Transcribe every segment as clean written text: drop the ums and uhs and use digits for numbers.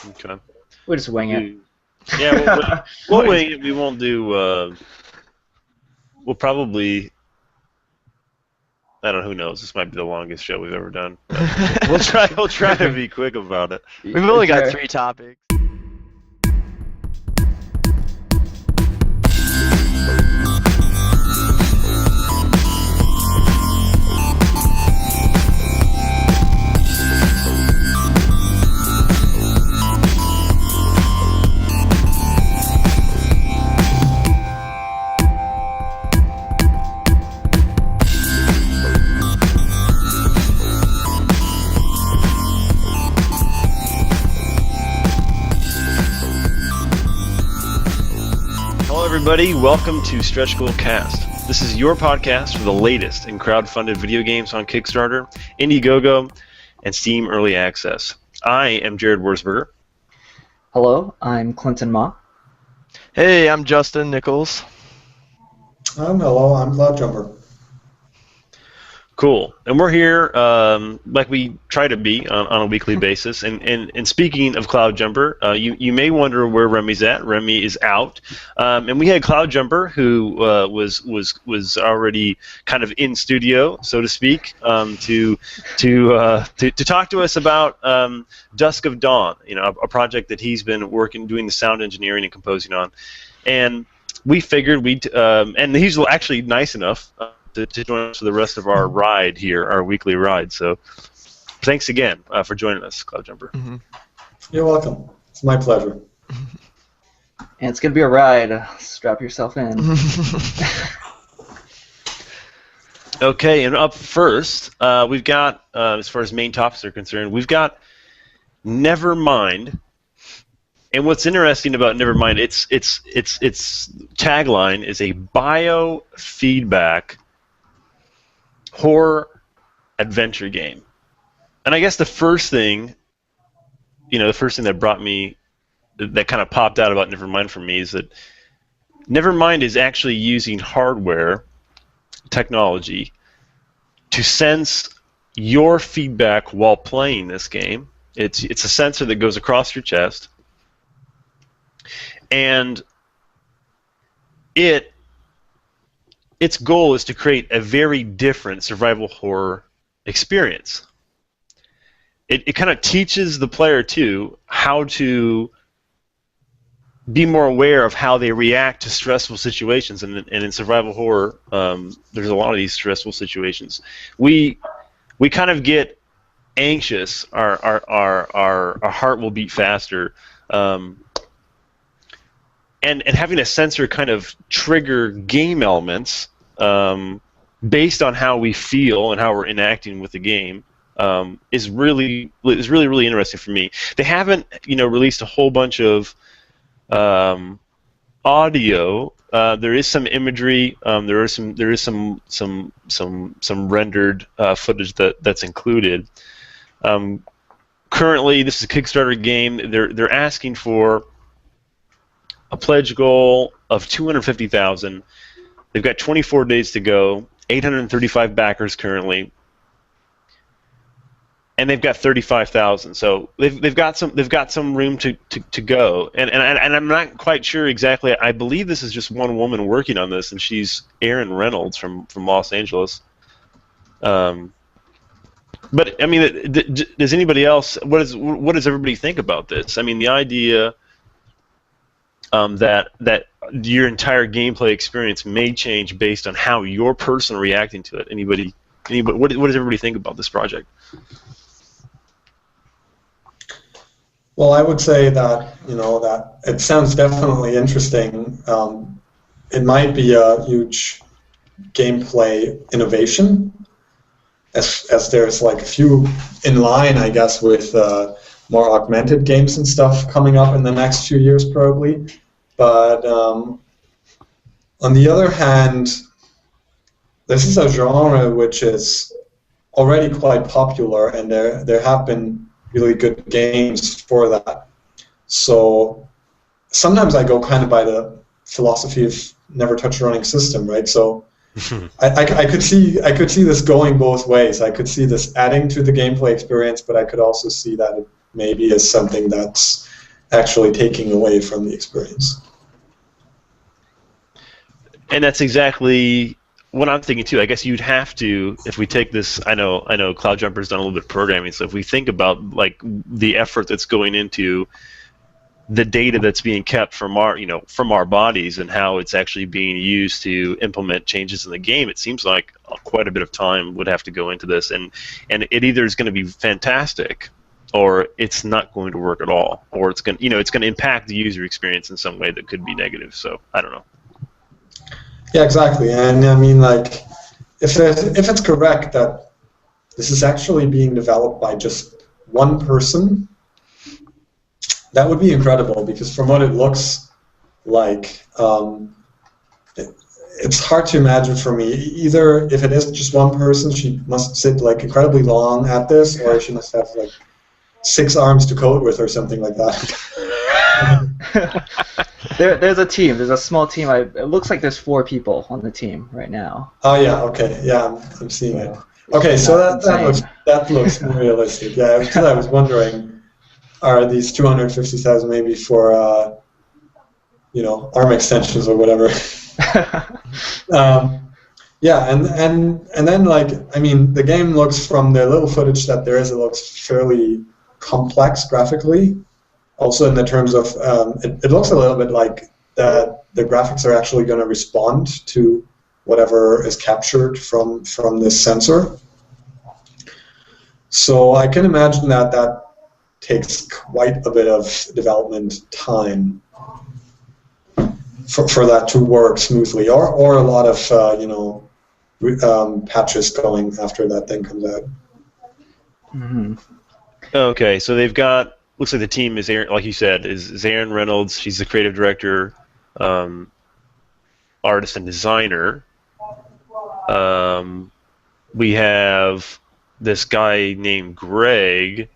Okay. We'll just wing it. Yeah, we'll wing it. We won't do. We'll probably. I don't know. Who knows? This might be the longest show we've ever done. We'll try. We'll try to be quick about it. We've only got 3 topics. Everybody, welcome to Stretch Goal Cast. This is your podcast for the latest in crowdfunded video games on Kickstarter, Indiegogo, and Steam Early Access. I am Jared Wuerzburger. Hello, I'm Clinton Ma. Hey, I'm Justin Nichols. Hello, I'm Cloudjumper. Cool. And we're here like we try to be on a weekly basis. And speaking of Cloudjumper, you may wonder where Remy's at. Remy is out. And we had Cloudjumper, who was already kind of in studio, so to speak, to talk to us about Dusk of Dawn, a project that he's been doing the sound engineering and composing on. And we figured and he's actually nice enough to join us for the rest of our ride here, our weekly ride. So thanks again for joining us, Cloudjumper. Mm-hmm. You're welcome. It's my pleasure. And it's going to be a ride. Strap yourself in. Okay, and up first, we've got, as far as main topics are concerned, we've got Nevermind. And what's interesting about Nevermind, its tagline is a biofeedback horror adventure game. And I guess the first thing that brought me, that kind of popped out about Nevermind for me is that Nevermind is actually using hardware technology to sense your feedback while playing this game. It's a sensor that goes across your chest, and its goal is to create a very different survival horror experience. It kind of teaches the player, too, how to be more aware of how they react to stressful situations. And in survival horror, there's a lot of these stressful situations. We kind of get anxious. Our heart will beat faster. And having a sensor kind of trigger game elements based on how we feel and how we're enacting with the game is really interesting for me. They haven't released a whole bunch of audio. There is some imagery. There is some rendered footage that's included. Currently, this is a Kickstarter game. They're asking for a pledge goal of $250,000. They've got 24 days to go. 835 backers currently, and they've got 35,000. So they've got some room to go. And I'm not quite sure exactly. I believe this is just one woman working on this, and she's Erin Reynolds from Los Angeles. But I mean, does anybody else? What does everybody think about this? I mean, the idea that your entire gameplay experience may change based on how your person reacting to it. Anybody? What does everybody think about this project? Well, I would say that that it sounds definitely interesting. It might be a huge gameplay innovation, as there's like a few in line, I guess, with more augmented games and stuff coming up in the next few years, probably. But on the other hand, this is a genre which is already quite popular, and there have been really good games for that. So sometimes I go kind of by the philosophy of never touch a running system, right? So I could see this going both ways. I could see this adding to the gameplay experience, but I could also see that it maybe is something that's actually taking away from the experience. And that's exactly what I'm thinking too. I guess you'd have to, if we take this. I know Cloudjumper's done a little bit of programming, so if we think about like the effort that's going into the data that's being kept from our bodies and how it's actually being used to implement changes in the game, it seems like quite a bit of time would have to go into this, and it either is going to be fantastic or it's not going to work at all, or it's going to impact the user experience in some way that could be negative. So I don't know. Yeah, exactly. And I mean, like, if it's correct that this is actually being developed by just one person, that would be incredible, because from what it looks like, it's hard to imagine for me. Either if it is just one person, she must sit like incredibly long at this, or she must have like 6 arms to code with or something like that. There's a team. There's a small team. It looks like there's 4 people on the team right now. Oh yeah, okay, yeah, I'm seeing it. Okay, so that looks more realistic. Yeah, because I was wondering, are these 250,000 maybe for arm extensions or whatever? Yeah, and then like, I mean, the game looks, from the little footage that there is, it looks fairly complex graphically. Also in the terms of, it looks a little bit like the graphics are actually going to respond to whatever is captured from this sensor. So I can imagine that takes quite a bit of development time for that to work smoothly, or a lot of patches going after that thing comes out. Mm-hmm. Okay, so they've got. Looks like the team is Aaron, like you said, is Aaron Reynolds. She's the creative director, artist, and designer. We have this guy named Greg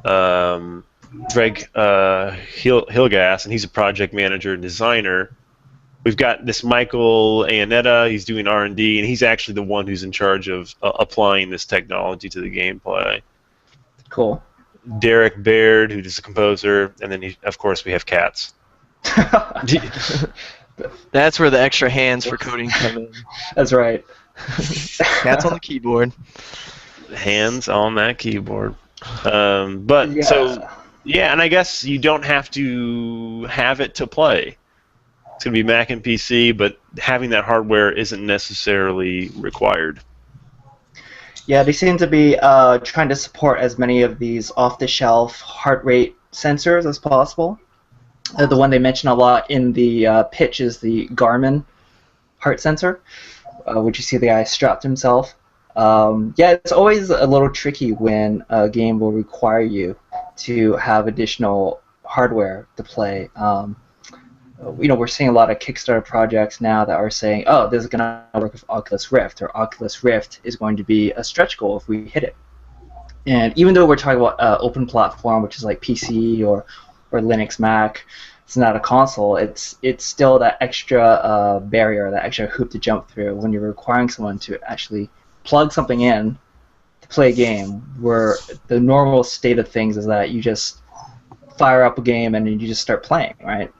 Hilgas, and he's a project manager and designer. We've got this Michael Ayanetta. He's doing R&D, and he's actually the one who's in charge of applying this technology to the gameplay. Cool. Derek Baird, who is the composer, and then of course we have Cats. That's where the extra hands for coding come in. That's right. Cats on the keyboard. Hands on that keyboard. But yeah. So yeah, and I guess you don't have to have it to play. It's going to be Mac and PC, but having that hardware isn't necessarily required. Yeah, they seem to be trying to support as many of these off-the-shelf heart rate sensors as possible. The one they mention a lot in the pitch is the Garmin heart sensor, which you see the guy strapped himself. Yeah, it's always a little tricky when a game will require you to have additional hardware to play. We're seeing a lot of Kickstarter projects now that are saying, oh, this is going to work with Oculus Rift, or Oculus Rift is going to be a stretch goal if we hit it. And even though we're talking about open platform, which is like PC or Linux, Mac, it's not a console, it's still that extra barrier, that extra hoop to jump through when you're requiring someone to actually plug something in to play a game, where the normal state of things is that you just fire up a game and you just start playing, right?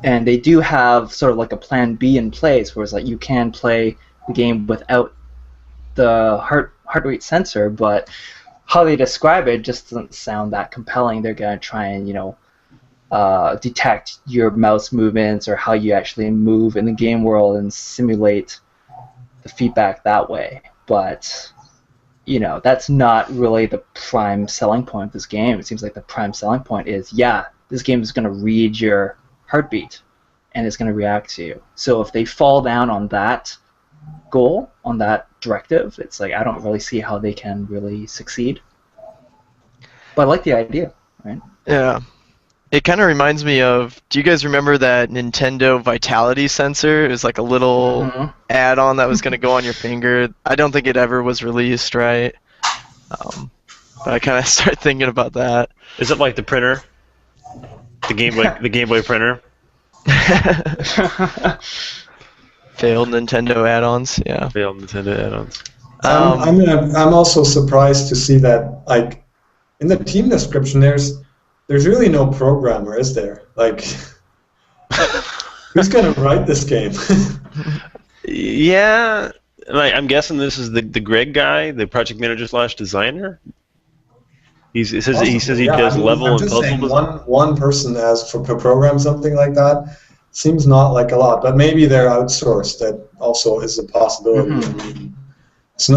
And they do have sort of like a plan B in place, where it's like you can play the game without the heart rate sensor, but how they describe it just doesn't sound that compelling. They're going to try and, detect your mouse movements or how you actually move in the game world and simulate the feedback that way. But, that's not really the prime selling point of this game. It seems like the prime selling point is, yeah, this game is going to read your heartbeat and it's going to react to you. So if they fall down on that goal, on that directive, it's like I don't really see how they can really succeed. But I like the idea, right? Yeah. It kind of reminds me of, do you guys remember that Nintendo Vitality sensor? It was like a little add-on that was going to go on your finger. I don't think it ever was released, right? But I kind of start thinking about that. Is it like the printer? The Game Boy printer? Failed Nintendo add-ons, yeah. Failed Nintendo add-ons. I'm also surprised to see that, like, in the team description, there's really no programmer, is there? Like, who's gonna write this game? Yeah, like, I'm guessing this is the Greg guy, the project manager / designer. He says he does level and puzzle design. One person as for program something like that seems not like a lot, but maybe they're outsourced. That also is a possibility. Mm-hmm. I mean,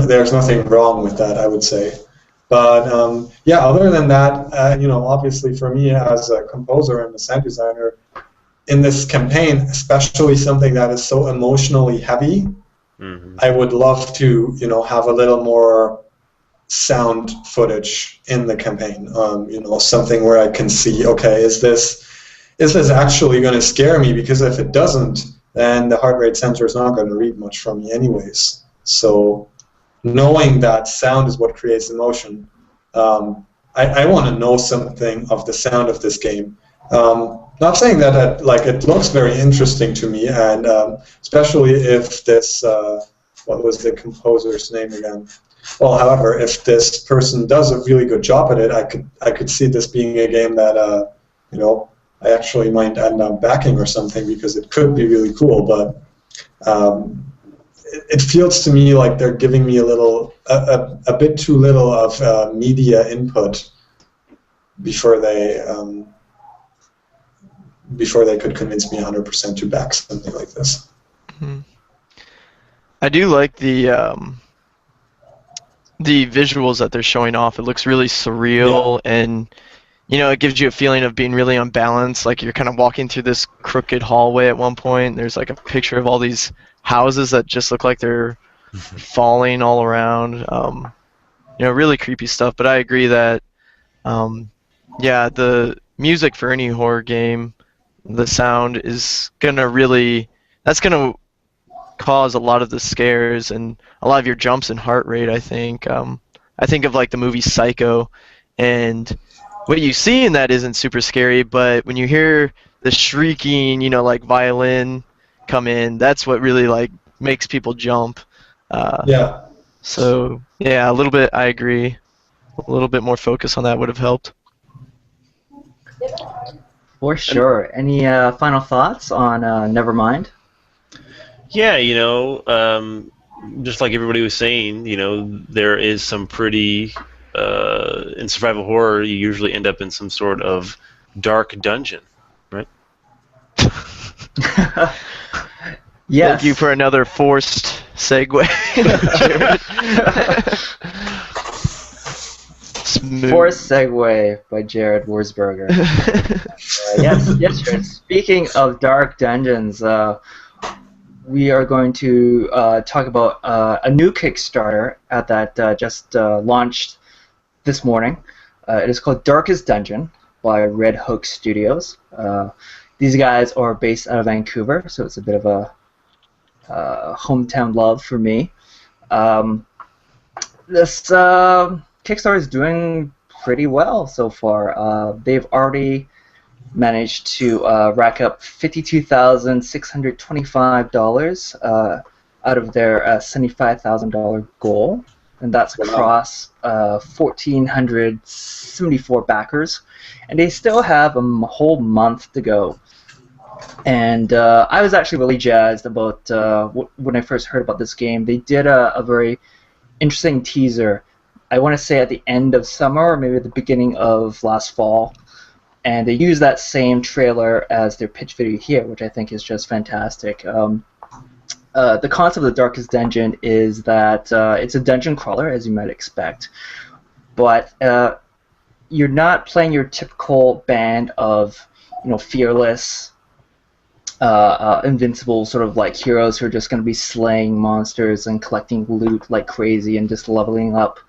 there's nothing wrong with that, I would say. But yeah, other than that, obviously for me as a composer and a sound designer, in this campaign, especially something that is so emotionally heavy, I would love to, have a little more sound footage in the campaign. Something where I can see, okay, is this actually going to scare me? Because if it doesn't, then the heart rate sensor is not going to read much from me anyways. So knowing that sound is what creates emotion, I want to know something of the sound of this game. Not saying that it looks very interesting to me, and especially if this, what was the composer's name again? Well, however, if this person does a really good job at it, I could see this being a game that I actually might end up backing or something, because it could be really cool. But it feels to me like they're giving me a bit too little of media input before they could convince me 100% to back something like this. Mm-hmm. I do like the visuals that they're showing off. It looks really surreal, and it gives you a feeling of being really unbalanced. Like you're kind of walking through this crooked hallway at one point. There's like a picture of all these houses that just look like they're falling all around. Really creepy stuff. But I agree that, the music for any horror game, the sound is that's gonna cause a lot of the scares and a lot of your jumps and heart rate, I think. I think of like the movie Psycho, and what you see in that isn't super scary, but when you hear the shrieking, like violin come in, that's what really like makes people jump. So yeah, a little bit, I agree. A little bit more focus on that would have helped. For sure. Any final thoughts on Nevermind? Yeah, just like everybody was saying, there is some pretty, in survival horror, you usually end up in some sort of dark dungeon, right? Yes. Thank you for another forced segue, Jared. Smooth. Forced segue by Jared Wuerzburger. Yes, Jared. Speaking of dark dungeons, we are going to talk about a new Kickstarter that just launched this morning. It is called Darkest Dungeon by Red Hook Studios. These guys are based out of Vancouver, so it's a bit of a hometown love for me. This Kickstarter is doing pretty well so far. They've already managed to rack up $52,625 out of their $75,000 goal, and that's across 1,474 backers, and they still have a whole month to go. And I was actually really jazzed about when I first heard about this game. They did a very interesting teaser, I want to say at the end of summer or maybe at the beginning of last fall, and they used that same trailer as their pitch video here, which I think is just fantastic. The concept of the Darkest Dungeon is that it's a dungeon crawler, as you might expect, but you're not playing your typical band of fearless, invincible sort of like heroes who are just going to be slaying monsters and collecting loot like crazy and just leveling up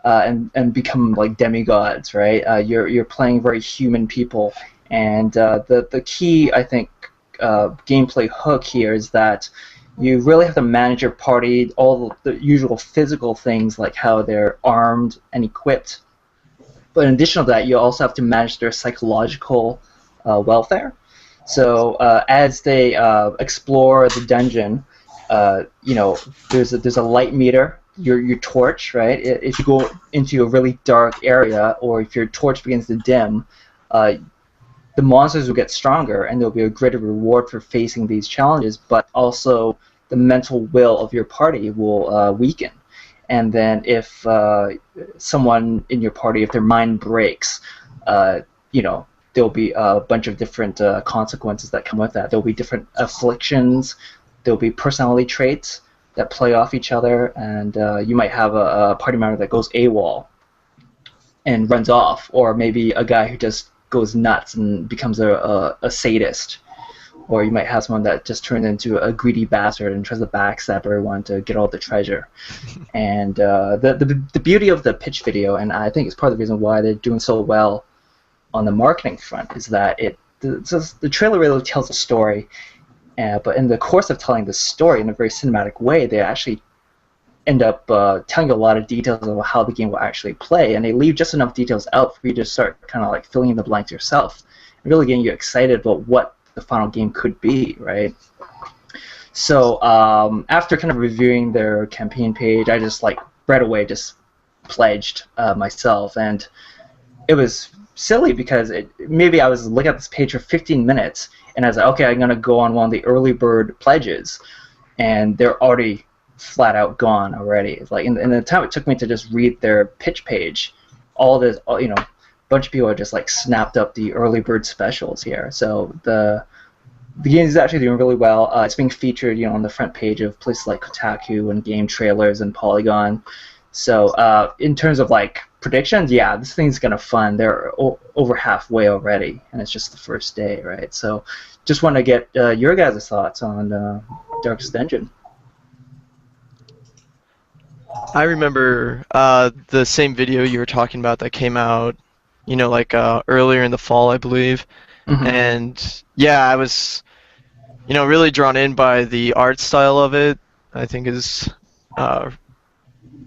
and become like demigods, right? You're playing very human people, and the key, I think, gameplay hook here is that you really have to manage your party, all the usual physical things like how they're armed and equipped, but in addition to that, you also have to manage their psychological welfare. So as they explore the dungeon, there's a light meter. Your torch, right? If you go into a really dark area, or if your torch begins to dim, the monsters will get stronger, and there'll be a greater reward for facing these challenges. But also, the mental will of your party will weaken. And then if someone in your party, if their mind breaks, there'll be a bunch of different consequences that come with that. There'll be different afflictions. There'll be personality traits that play off each other, and you might have a party member that goes AWOL and runs off, or maybe a guy who just goes nuts and becomes a sadist. Or you might have someone that just turns into a greedy bastard and tries to backstab everyone to get all the treasure. And the beauty of the pitch video, and I think it's part of the reason why they're doing so well on the marketing front, is that the trailer really tells a story, but in the course of telling the story in a very cinematic way, they actually end up telling you a lot of details of how the game will actually play, and they leave just enough details out for you to start kind of like filling in the blanks yourself, and really getting you excited about what the final game could be, right? So after kind of reviewing their campaign page, I just like right away just pledged myself, and it was silly because maybe I was looking at this page for 15 minutes, and I was like, okay, I'm gonna go on one of the early bird pledges, and they're already flat out gone already. Like in the time it took me to just read their pitch page, all this, bunch of people are just like snapped up the early bird specials here. So the game is actually doing really well. It's being featured, on the front page of places like Kotaku and Game Trailers and Polygon. So in terms of like predictions, yeah, this thing's gonna fun. They're over halfway already, and it's just the first day, right? So just want to get your guys' thoughts on Darkest Dungeon. I remember the same video you were talking about that came out, earlier in the fall, I believe. Mm-hmm. And yeah, I was, really drawn in by the art style of it. I think is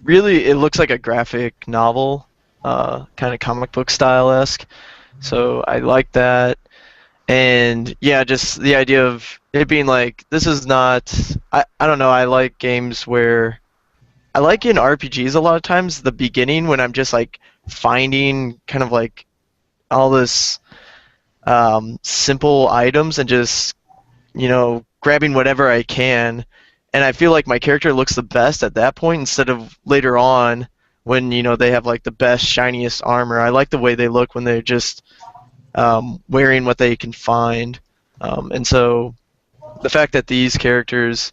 really, it looks like a graphic novel, kind of comic book style-esque. So I like that. And yeah, just the idea of it being like, this is not, I don't know, I like games where, I like in RPGs a lot of times, the beginning when I'm just like finding kind of like all this simple items and just, grabbing whatever I can. And I feel like my character looks the best at that point instead of later on when, they have like the best, shiniest armor. I like the way they look when they're just wearing what they can find. And so the fact that these characters,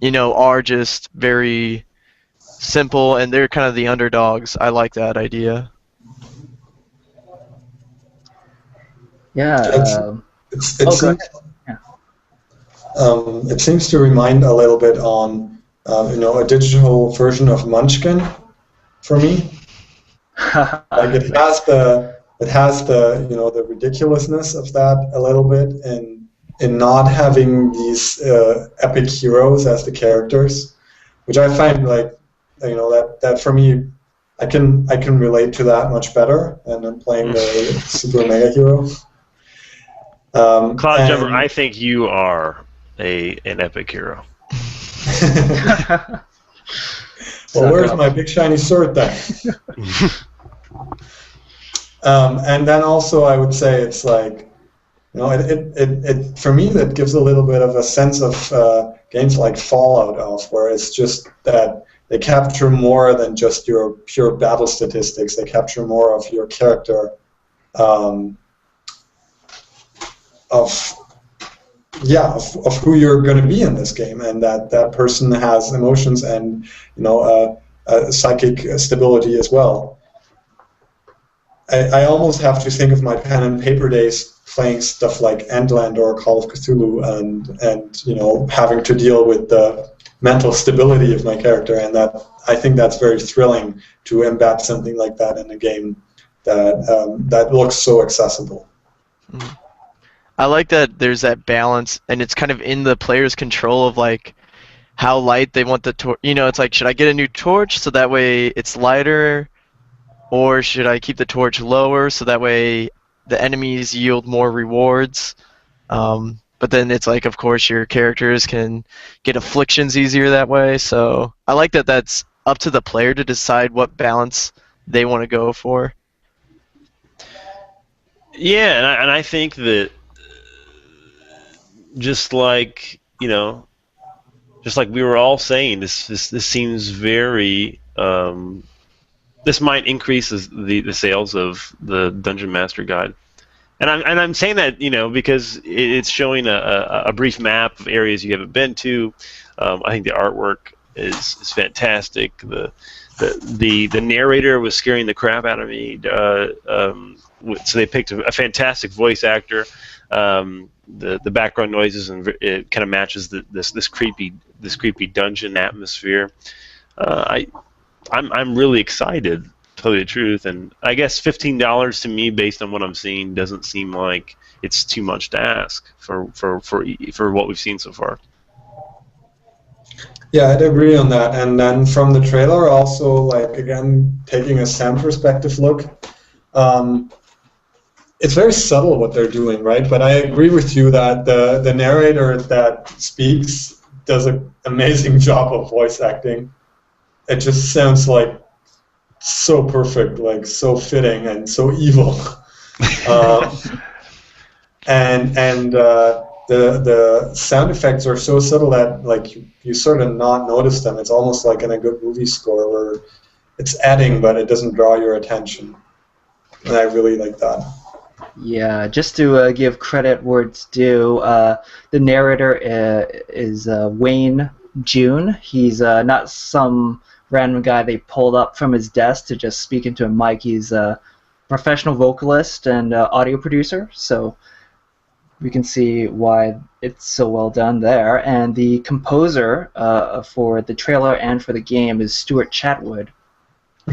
are just very simple and they're kind of the underdogs, I like that idea. Yeah. It seems to remind a little bit on, a digital version of Munchkin for me. Like it has the the ridiculousness of that a little bit, and in not having these epic heroes as the characters, which I find like that for me, I can relate to that much better, and I'm playing the super mega hero. Cloudjumper, I think you are an epic hero. Well, where's my big shiny sword then? And then also I would say it's like, it for me that gives a little bit of a sense of games like Fallout of, where it's just that they capture more than just your pure battle statistics. They capture more of your character, of who you're going to be in this game, and that person has emotions and psychic stability as well. I almost have to think of my pen and paper days playing stuff like Endland or Call of Cthulhu, and having to deal with the mental stability of my character, and that I think that's very thrilling to embed something like that in a game that looks so accessible. Mm. I like that there's that balance, and it's kind of in the player's control of like how light they want the torch. It's like, should I get a new torch so that way it's lighter, or should I keep the torch lower so that way the enemies yield more rewards? But but then it's like, of course, your characters can get afflictions easier that way. So I like that that's up to the player to decide what balance they want to go for. Yeah, and I think that just like just like we were all saying, this seems very. This might increase the sales of the Dungeon Master Guide, and I'm saying that because it's showing a brief map of areas you haven't been to. I think the artwork is fantastic. The narrator was scaring the crap out of me. So they picked a fantastic voice actor. The background noises, and it kind of matches this creepy dungeon atmosphere. I'm really excited, to tell you the truth, and I guess $15 to me, based on what I'm seeing, doesn't seem like it's too much to ask for what we've seen so far. Yeah, I'd agree on that. And then from the trailer, also, like, again, taking a sound perspective look, it's very subtle what they're doing, right? But I agree with you that the narrator that speaks does an amazing job of voice acting. It just sounds like so perfect, like so fitting and so evil. The sound effects are so subtle that like you sort of not notice them. It's almost like in a good movie score where it's adding, but it doesn't draw your attention. And I really like that. Yeah, just to give credit where it's due, the narrator is Wayne June. He's not some random guy they pulled up from his desk to just speak into a mic. He's a professional vocalist and audio producer, so we can see why it's so well done there. And the composer for the trailer and for the game is Stuart Chatwood,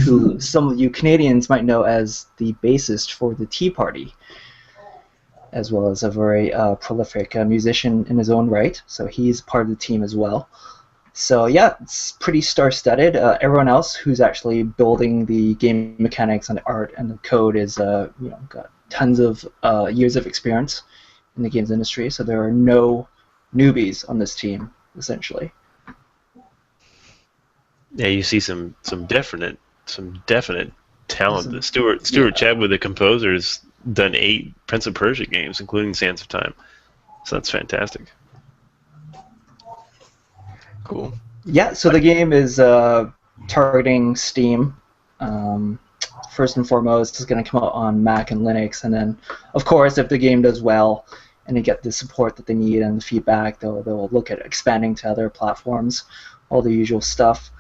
who some of you Canadians might know as the bassist for the Tea Party, as well as a very prolific musician in his own right. So he's part of the team as well. So yeah, it's pretty star-studded. Everyone else who's actually building the game mechanics and the art and the code is got tons of years of experience in the games industry. So there are no newbies on this team, essentially. Yeah, you see some definite talent. Stuart Chadwood, the composer, has done 8 Prince of Persia games, including Sands of Time. So that's fantastic. Cool. Yeah, so the game is targeting Steam. First and foremost, it's going to come out on Mac and Linux, and then, of course, if the game does well and they get the support that they need and the feedback, they'll look at expanding to other platforms, all the usual stuff.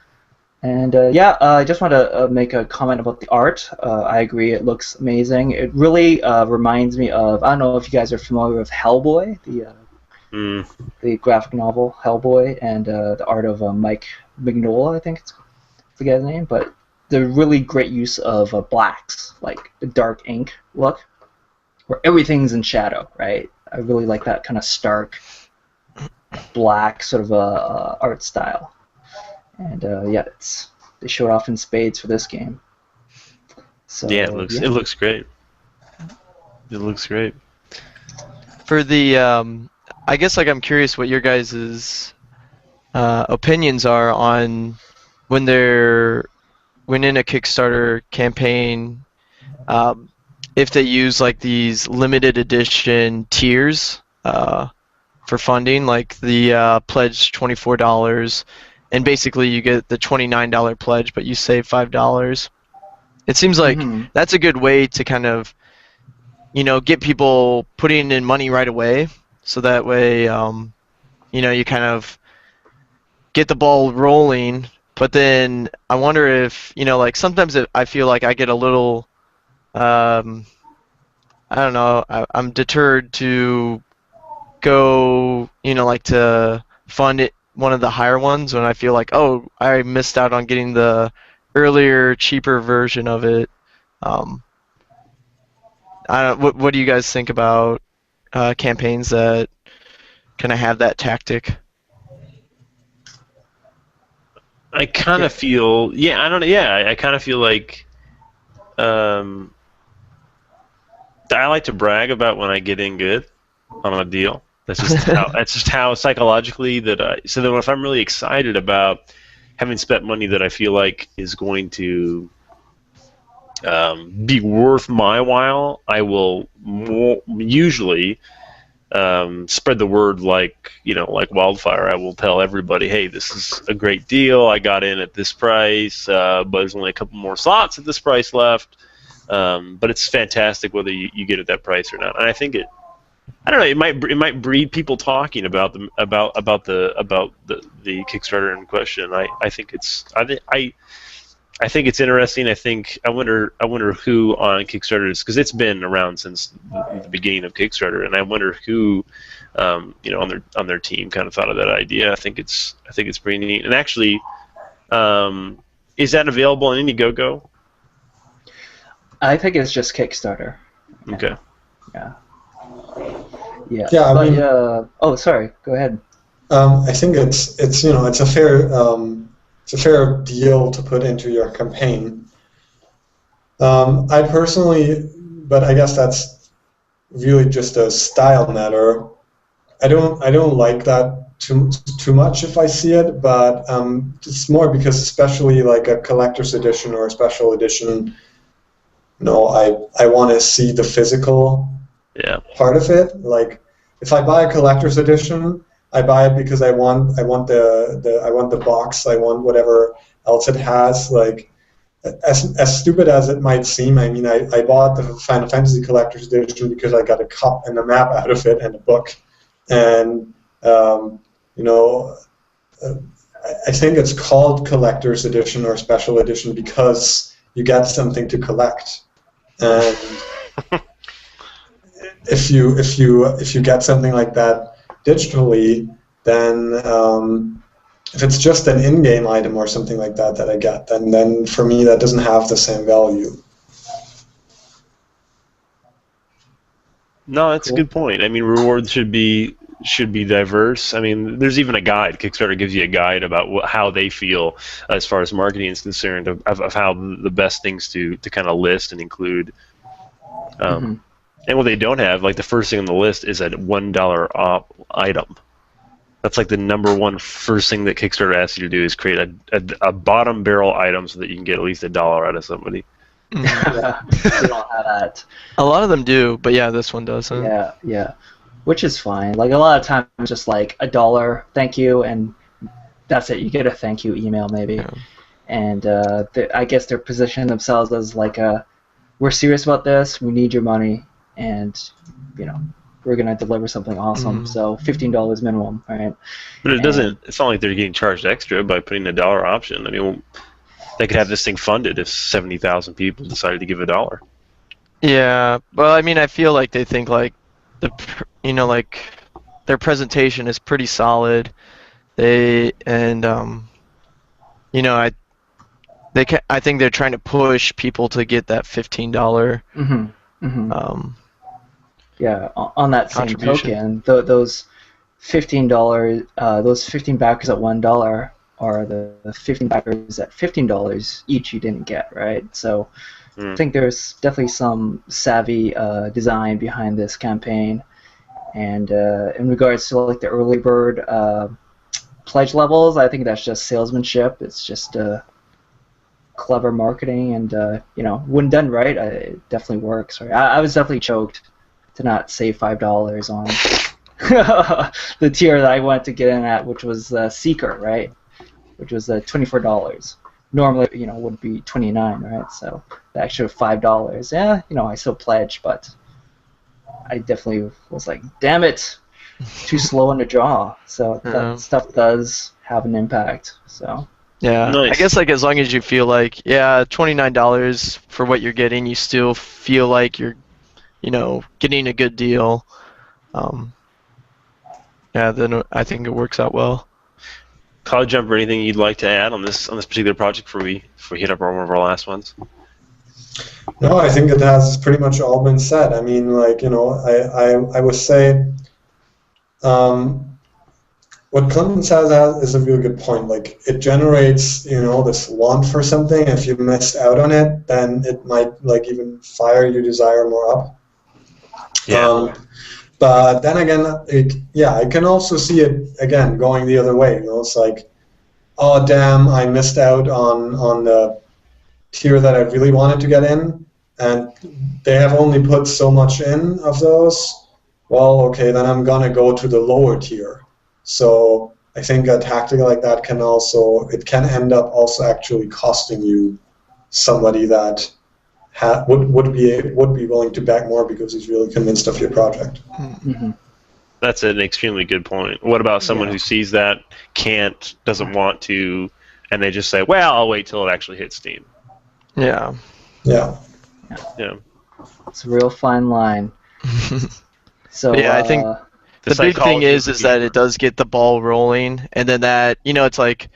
And I just want to make a comment about the art. I agree, it looks amazing. It really reminds me of, I don't know if you guys are familiar with Hellboy, the graphic novel Hellboy, and the art of Mike Mignola, I think it's the guy's name, but the really great use of blacks, like the dark ink look, where everything's in shadow, right? I really like that kind of stark black sort of art style. And they show it off in spades for this game. So yeah, it looks great. It looks great. For the, I guess like I'm curious what your guys' opinions are on when in a Kickstarter campaign, if they use like these limited edition tiers for funding, like the pledge $24. And basically you get the $29 pledge, but you save $5. It seems like that's a good way to kind of, get people putting in money right away. So that way, you kind of get the ball rolling. But then I wonder if, like sometimes I feel like I get a little, I don't know, I'm deterred to go, like to fund it. One of the higher ones when I feel like, oh, I missed out on getting the earlier, cheaper version of it. I don't. What do you guys think about campaigns that kind of have that tactic? I kind of feel, I don't know. Yeah, I kind of feel like I like to brag about when I get in good on a deal. That's just how psychologically so then if I'm really excited about having spent money that I feel like is going to be worth my while, I will usually spread the word like wildfire. I will tell everybody, hey, this is a great deal. I got in at this price, but there's only a couple more slots at this price left. But it's fantastic whether you get at that price or not. And I think I don't know. It might breed people talking about the Kickstarter in question. I think it's interesting. I wonder who on Kickstarter is, because it's been around since the beginning of Kickstarter, and I wonder who on their team kind of thought of that idea. I think it's pretty neat. And actually, is that available on Indiegogo? I think it's just Kickstarter. Okay. Yeah. Yeah. Yeah. I mean, oh, sorry. Go ahead. I think it's a fair deal to put into your campaign. I personally, but I guess that's really just a style matter. I don't like that too much if I see it, but it's more because, especially like a collector's edition or a special edition, I want to see the physical part of it. Like, if I buy a collector's edition, I buy it because I want the box, I want whatever else it has. Like, as stupid as it might seem, I mean, I bought the Final Fantasy collector's edition because I got a cup and a map out of it and a book, and I think it's called collector's edition or special edition because you get something to collect. And if you get something like that digitally, then if it's just an in-game item or something like that I get, then for me that doesn't have the same value. No, that's a good point. I mean, rewards should be diverse. I mean, there's even a guide. Kickstarter gives you a guide about how they feel as far as marketing is concerned, of how the best things to kind of list and include. And what they don't have, like the first thing on the list, is a $1 off item. That's like the number one first thing that Kickstarter asks you to do, is create a bottom barrel item so that you can get at least $1 out of somebody. Yeah, we don't have that. A lot of them do, but yeah, this one doesn't. Yeah, which is fine. Like, a lot of times, just like $1, thank you, and that's it. You get a thank you email maybe, and I guess they're positioning themselves as like we're serious about this. We need your money, and we're gonna deliver something awesome. So $15 minimum, right? But it doesn't. It's not like they're getting charged extra by putting a $1 option. I mean, they could have this thing funded if 70,000 people decided to give $1. Yeah, well, I mean, I feel like they think like their presentation is pretty solid. I think they're trying to push people to get that $15. Yeah, on that same token, those $15, those 15 backers at $1 are the 15 backers at $15 each you didn't get, right? So I think there's definitely some savvy design behind this campaign. And in regards to like the early bird pledge levels, I think that's just salesmanship. It's just clever marketing, and when done right, it definitely works. Right? I was definitely choked to not save $5 on the tier that I wanted to get in at, which was Seeker, right? Which was $24. Normally, would be $29, right? So the extra $5. Yeah, I still pledged, but I definitely was like, damn it, too slow on the draw. So that stuff does have an impact. So. Yeah, nice. I guess like as long as you feel like, $29 for what you're getting, you still feel like you're, getting a good deal. Then I think it works out well. Cloudjumper, anything you'd like to add on this particular project before we hit up one of our last ones? No, I think it has pretty much all been said. I mean, like, I would say what Clinton says is a really good point. Like, it generates, this want for something. If you missed out on it, then it might like even fire your desire more up. Yeah. But then again, I can also see it again going the other way. It's like, oh damn, I missed out on the tier that I really wanted to get in, and they have only put so much in of those. Well, okay, then I'm gonna go to the lower tier. So I think a tactic like that can end up also actually costing you somebody that would be willing to back more because he's really convinced of your project. Mm-hmm. That's an extremely good point. What about someone who sees that, doesn't want to, and they just say, well, I'll wait till it actually hits Steam? Yeah. Yeah. It's a real fine line. So yeah, I think the big thing is that it does get the ball rolling, and then that, it's like,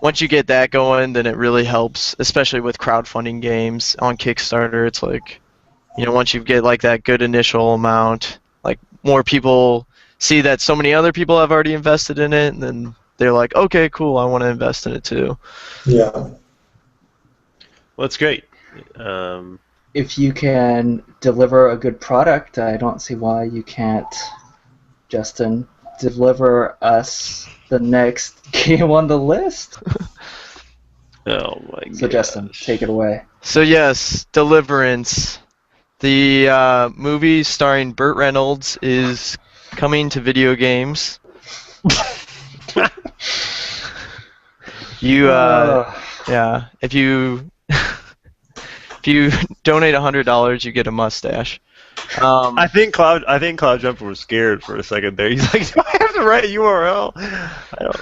once you get that going, then it really helps, especially with crowdfunding games on Kickstarter. It's like, once you get like that good initial amount, like more people see that so many other people have already invested in it, and then they're like, okay, cool, I want to invest in it too. Yeah. Well, that's great. If you can deliver a good product, I don't see why you can't, Justin, deliver us the next game on the list. Oh my god. So Justin, take it away. So yes, Deliverance. The movie starring Burt Reynolds is coming to video games. If you donate $100, you get a mustache. I think Cloudjumper was scared for a second there. He's like, do I have to write a URL? I don't.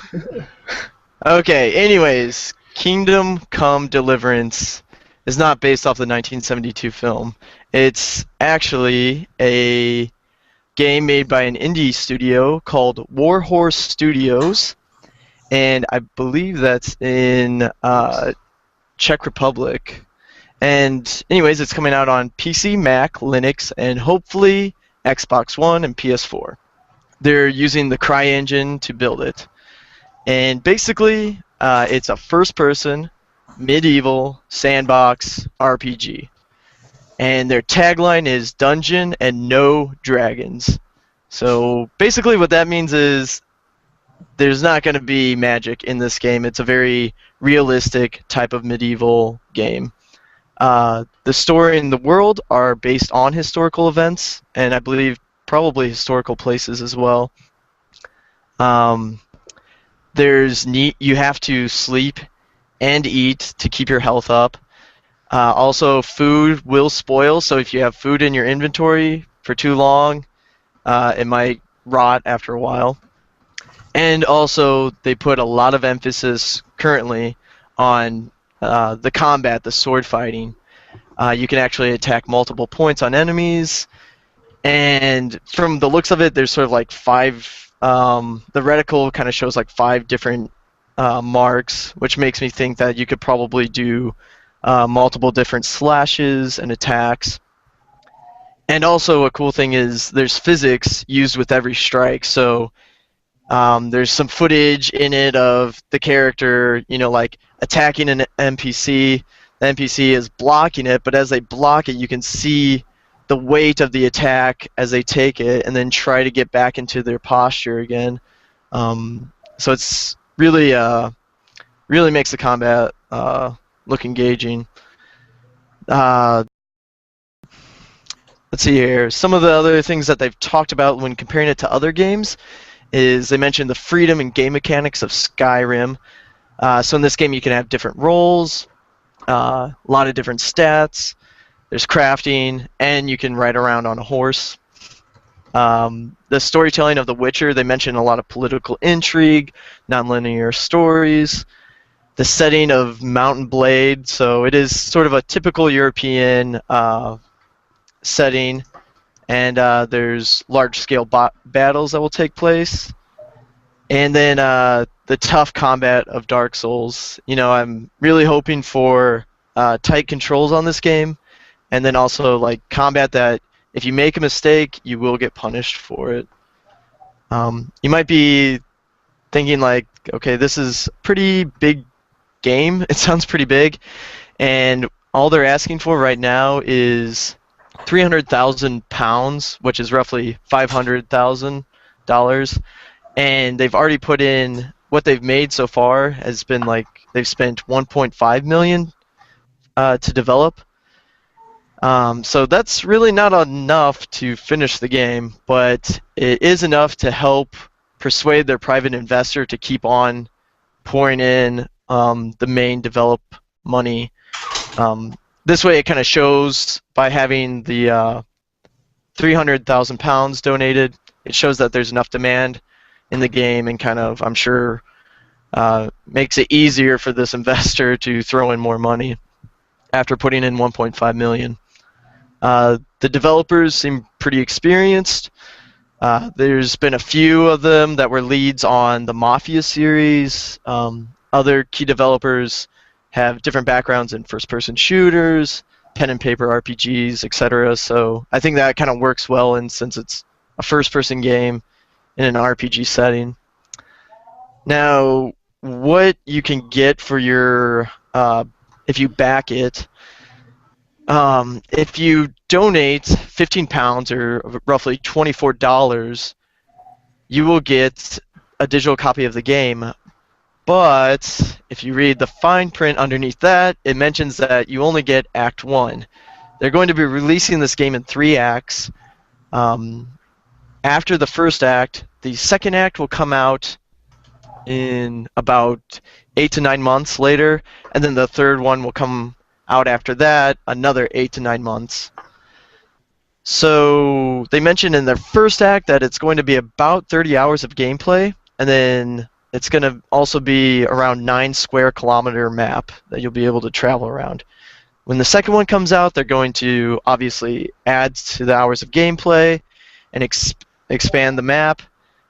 Okay, anyways, Kingdom Come Deliverance is not based off the 1972 film. It's actually a game made by an indie studio called Warhorse Studios, and I believe that's in Czech Republic. And anyways, it's coming out on PC, Mac, Linux, and hopefully Xbox One and PS4. They're using the CryEngine to build it. And basically, it's a first-person, medieval, sandbox RPG. And their tagline is Dungeon and No Dragons. So basically what that means is there's not going to be magic in this game. It's a very realistic type of medieval game. The story and the world are based on historical events, and I believe probably historical places as well. You have to sleep and eat to keep your health up. Also, food will spoil, so if you have food in your inventory for too long, it might rot after a while. And also, they put a lot of emphasis currently on the combat, the sword fighting. You can actually attack multiple points on enemies, and from the looks of it, there's sort of like 5. The reticle kind of shows like 5 different marks, which makes me think that you could probably do multiple different slashes and attacks. And also, a cool thing is there's physics used with every strike, so there's some footage in it of the character, like attacking an NPC. The NPC is blocking it, but as they block it, you can see the weight of the attack as they take it and then try to get back into their posture again. So it's really makes the combat look engaging. Let's see here. Some of the other things that they've talked about when comparing it to other games is they mentioned the freedom and game mechanics of Skyrim. So in this game you can have different roles, a lot of different stats, there's crafting, and you can ride around on a horse. The storytelling of The Witcher, they mentioned a lot of political intrigue, non-linear stories, the setting of Mountain Blade, so it is sort of a typical European setting, and there's large-scale battles that will take place. And then the tough combat of Dark Souls. I'm really hoping for tight controls on this game, and then also like combat that if you make a mistake, you will get punished for it. You might be thinking like, okay, this is a pretty big game. It sounds pretty big, and all they're asking for right now is 300,000 pounds, which is roughly $500,000, and they've already put in what they've made so far has been like they've spent 1.5 million to develop. So that's really not enough to finish the game, but it is enough to help persuade their private investor to keep on pouring in the main develop money. This way it kind of shows by having the 300,000 pounds donated, it shows that there's enough demand in the game and kind of, I'm sure, makes it easier for this investor to throw in more money after putting in 1.5 million. The developers seem pretty experienced. There's been a few of them that were leads on the Mafia series. Other key developers have different backgrounds in first-person shooters, pen and paper RPGs, etc. So I think that kind of works well, and since it's a first-person game in an RPG setting. Now, what you can get for your if you back it. If you donate 15 pounds or roughly $24, you will get a digital copy of the game. But if you read the fine print underneath that, it mentions that you only get Act 1. They're going to be releasing this game in 3 acts. After the first act, the second act will come out in about 8 to 9 months later, and then the third one will come out after that, another 8 to 9 months. So they mentioned in their first act that it's going to be about 30 hours of gameplay, and then it's going to also be around 9 square kilometer map that you'll be able to travel around. When the second one comes out, they're going to obviously add to the hours of gameplay and expand the map.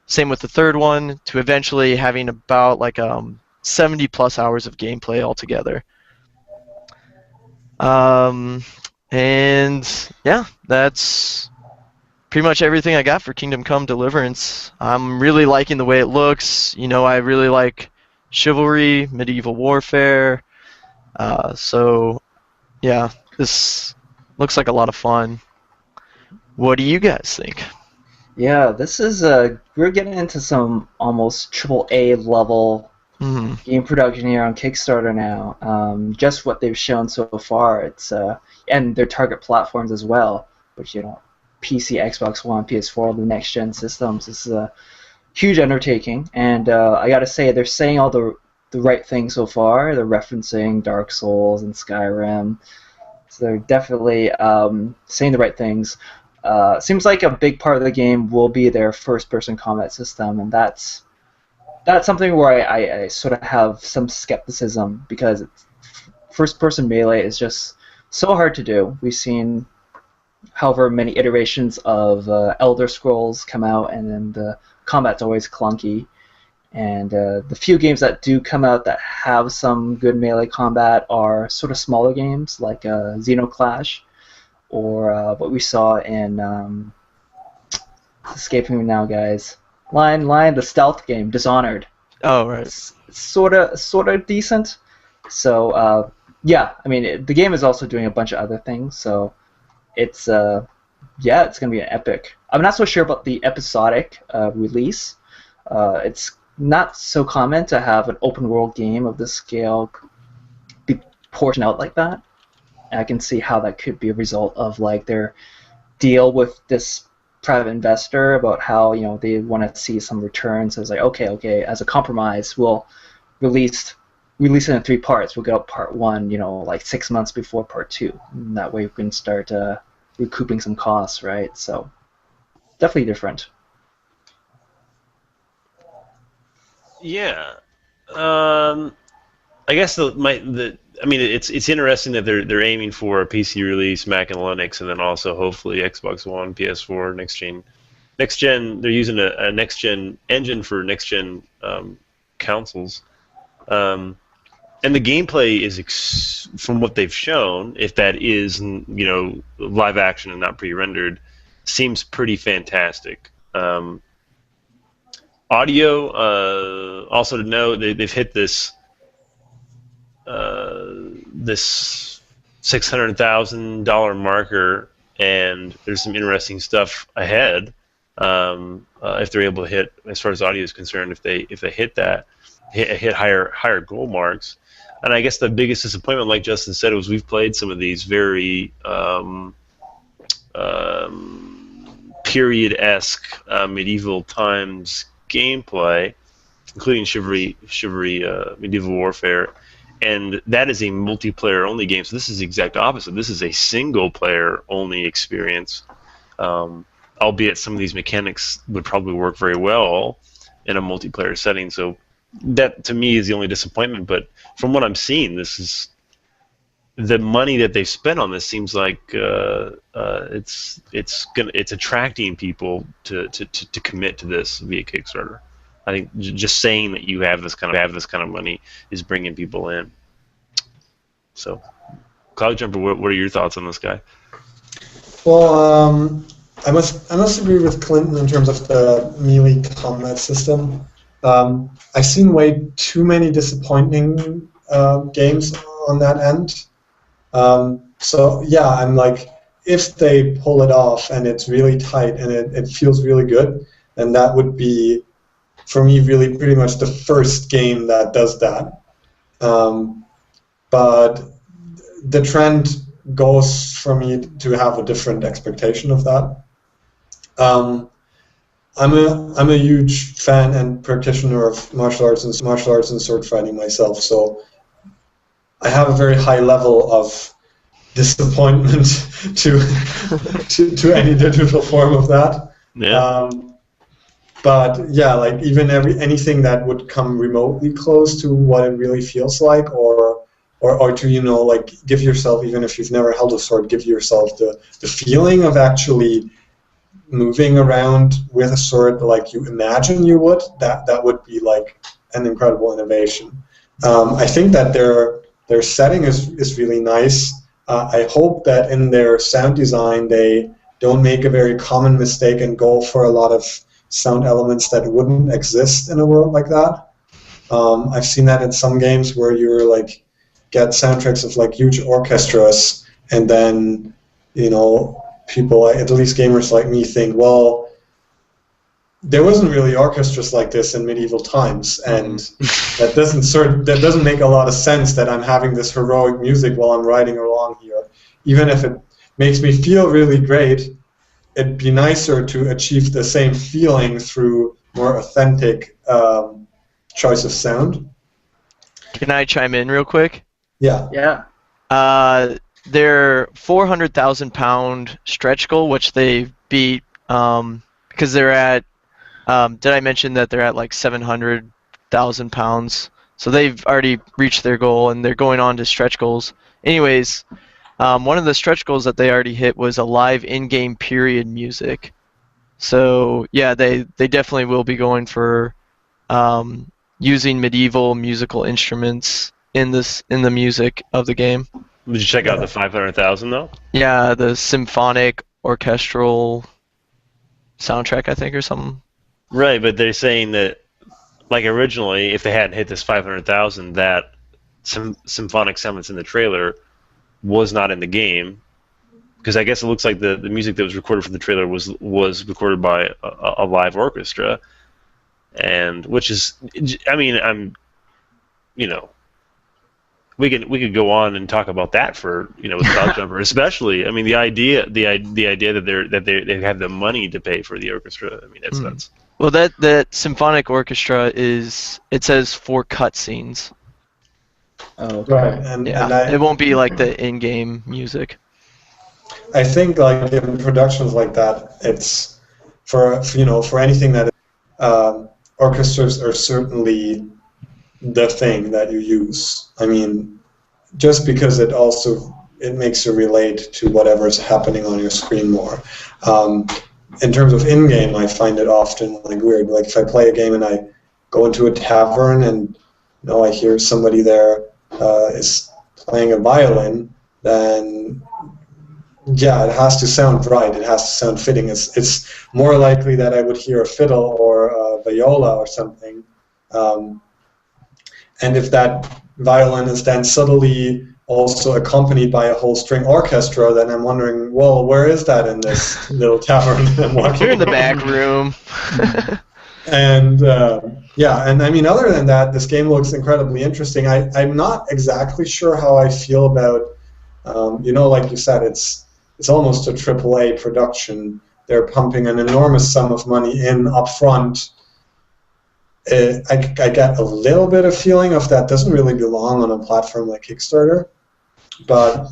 Same with the third one, to eventually having about like 70 plus hours of gameplay altogether. And yeah, that's pretty much everything I got for Kingdom Come Deliverance. I'm really liking the way it looks. You know, I really like chivalry, medieval warfare. So yeah, this looks like a lot of fun. What do you guys think? Yeah, this is we're getting into some almost AAA level game production here on Kickstarter now. Just what they've shown so far, it's and their target platforms as well, which PC, Xbox One, PS4, the next gen systems. This is a huge undertaking, and I gotta say they're saying all the right things so far. They're referencing Dark Souls and Skyrim, so they're definitely saying the right things. Seems like a big part of the game will be their first-person combat system, and that's something where I sort of have some skepticism, because first-person melee is just so hard to do. We've seen however many iterations of Elder Scrolls come out, and then the combat's always clunky. And the few games that do come out that have some good melee combat are sort of smaller games, like Xenoclash, or what we saw in escaping me now, guys. Line, the stealth game, Dishonored. Oh, right. It's sort of decent. So yeah, I mean, the game is also doing a bunch of other things. So it's it's gonna be an epic. I'm not so sure about the episodic release. It's not so common to have an open world game of this scale be portioned out like that. And I can see how that could be a result of like their deal with this private investor about how they want to see some returns. So it's like okay, as a compromise, we'll release it in 3 parts. We'll get out part 1, like 6 months before part 2. And that way we can start recouping some costs, right? So definitely different. Yeah, I guess it's interesting that they're aiming for a PC release, Mac and Linux, and then also hopefully Xbox One, PS4, next gen. They're using a next gen engine for next gen consoles, and the gameplay is from what they've shown, if that is live action and not pre-rendered, seems pretty fantastic. Audio, also to note, they've hit this $600,000 marker, and there's some interesting stuff ahead. If they're able to hit, as far as audio is concerned, if they hit higher goal marks. And I guess the biggest disappointment, like Justin said, was we've played some of these very period-esque medieval times gameplay, including Chivalry Medieval Warfare, and that is a multiplayer-only game. So this is the exact opposite. This is a single-player-only experience, albeit some of these mechanics would probably work very well in a multiplayer setting. So that, to me, is the only disappointment. But from what I'm seeing, this is the money that they've spent on this seems like it's attracting people to commit to this via Kickstarter. I think just saying that you have this kind of money is bringing people in. So, Cloudjumper, what are your thoughts on this guy? Well, I must agree with Clinton in terms of the melee combat system. I've seen way too many disappointing games on that end. So yeah, I'm like, if they pull it off and it's really tight and it feels really good, then that would be, for me, really pretty much the first game that does that. But the trend goes for me to have a different expectation of that. I'm a huge fan and practitioner of martial arts and sword fighting myself, so I have a very high level of disappointment to any digital form of that. Yeah. But yeah, like even anything that would come remotely close to what it really feels like, or to like give yourself, even if you've never held a sword, give yourself the feeling of actually moving around with a sword like you imagine you would. That would be like an incredible innovation. I think that their setting is really nice. I hope that in their sound design they don't make a very common mistake and go for a lot of sound elements that wouldn't exist in a world like that. I've seen that in some games where you're like get soundtracks of like huge orchestras, and then people, at least gamers like me, think, well, there wasn't really orchestras like this in medieval times, and that doesn't make a lot of sense that I'm having this heroic music while I'm riding along here. Even if it makes me feel really great, it'd be nicer to achieve the same feeling through more authentic choice of sound. Can I chime in real quick? Yeah. Yeah. Their 400,000-pound stretch goal, which they beat, because they're at. Did I mention that they're at like 700,000 pounds? So they've already reached their goal, and they're going on to stretch goals. Anyways, one of the stretch goals that they already hit was a live in-game period music. So yeah, they definitely will be going for using medieval musical instruments in the music of the game. Did you check out the 500,000 though? Yeah, the symphonic orchestral soundtrack, I think, or something. Right, but they're saying that, like originally, if they hadn't hit this 500,000, that symphonic sound that's in the trailer was not in the game, because I guess it looks like the music that was recorded for the trailer was recorded by a live orchestra, and which is, I mean, we could go on and talk about that for with Cloudjumper, especially. I mean, the idea that they have the money to pay for the orchestra. I mean, that's nuts. Well, that symphonic orchestra it says for cutscenes. Oh, okay. Right, and it won't be like the in-game music. I think like in productions like that, it's for anything that orchestras are certainly the thing that you use. I mean, just because it makes you relate to whatever's happening on your screen more. In terms of in-game, I find it often like weird. Like if I play a game and I go into a tavern and I hear somebody there is playing a violin, then yeah, it has to sound right. It has to sound fitting. It's more likely that I would hear a fiddle or a viola or something. And if that violin is then subtly also accompanied by a whole string orchestra, then I'm wondering, well, where is that in this little tavern I'm walking You're in the around? back room. And yeah, and I mean, other than that, this game looks incredibly interesting. I'm not exactly sure how I feel about, like you said, it's almost a AAA production. They're pumping an enormous sum of money in upfront. I get a little bit of feeling of that doesn't really belong on a platform like Kickstarter, but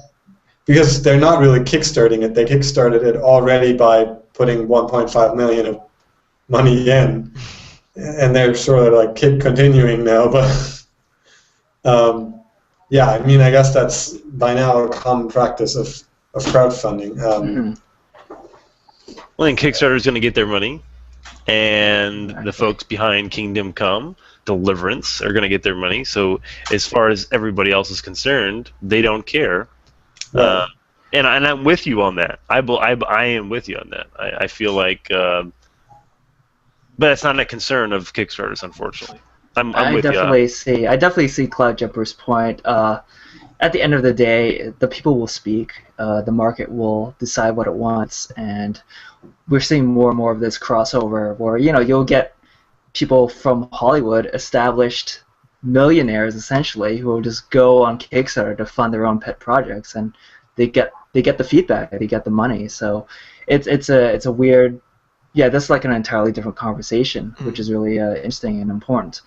because they're not really kickstarting it, they kickstarted it already by putting 1.5 million of money in, and they're sort of like continuing now. But yeah, I mean, I guess that's by now a common practice of crowdfunding. Well, and Kickstarter's going to get their money, and the folks behind Kingdom Come, Deliverance, are going to get their money. So as far as everybody else is concerned, they don't care. Right. And I'm with you on that. I am with you on that. I feel like, but it's not a concern of Kickstarters, unfortunately. I'm with you. I definitely see Cloudjumper's point. At the end of the day, the people will speak. The market will decide what it wants, and we're seeing more and more of this crossover where you'll get people from Hollywood, established millionaires essentially, who will just go on Kickstarter to fund their own pet projects, and they get the feedback, they get the money. So it's a weird, that's like an entirely different conversation, which is really interesting and important.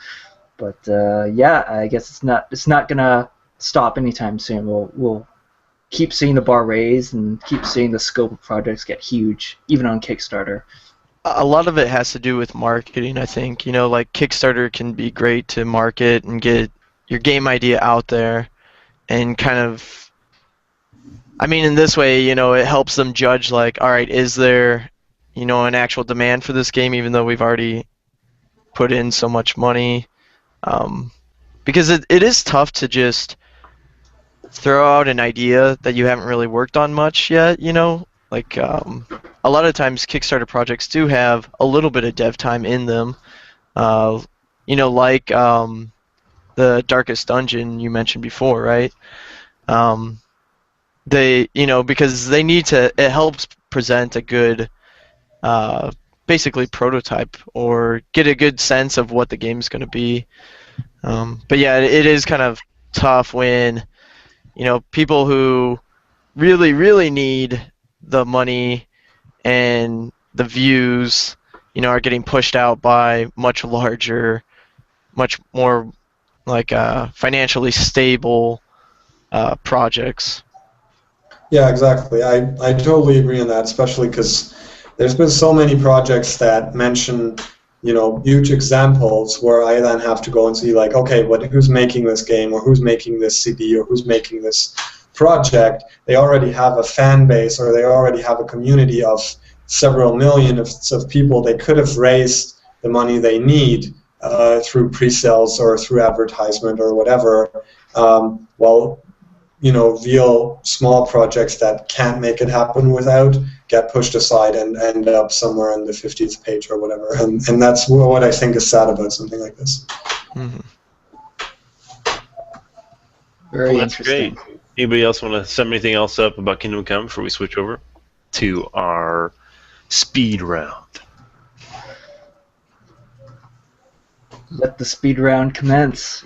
But I guess it's not gonna stop anytime soon. We'll keep seeing the bar raised and keep seeing the scope of projects get huge, even on Kickstarter. A lot of it has to do with marketing, I think. Like Kickstarter can be great to market and get your game idea out there, and kind of, I mean, in this way, it helps them judge, like, all right, is there, an actual demand for this game, even though we've already put in so much money? Because it is tough to just throw out an idea that you haven't really worked on much yet, Like, a lot of times Kickstarter projects do have a little bit of dev time in them. Like the Darkest Dungeon you mentioned before, right? They, because they need to, it helps present a good, basically prototype, or get a good sense of what the game's going to be. But yeah, it is kind of tough when, people who really, really need the money and the views, are getting pushed out by much larger, much more like financially stable projects. Yeah, exactly. I totally agree on that, especially because there's been so many projects that mention, huge examples where I then have to go and see, like, okay, who's making this game, or who's making this CD, or who's making this project. They already have a fan base, or they already have a community of several million of people. They could have raised the money they need through pre-sales or through advertisement or whatever. Real small projects that can't make it happen without get pushed aside and end up somewhere on the 50th page or whatever. And that's what I think is sad about something like this. Mm-hmm. Very That's interesting. great. Anybody else want to sum anything else up about Kingdom Come before we switch over to our speed round? Let the speed round commence.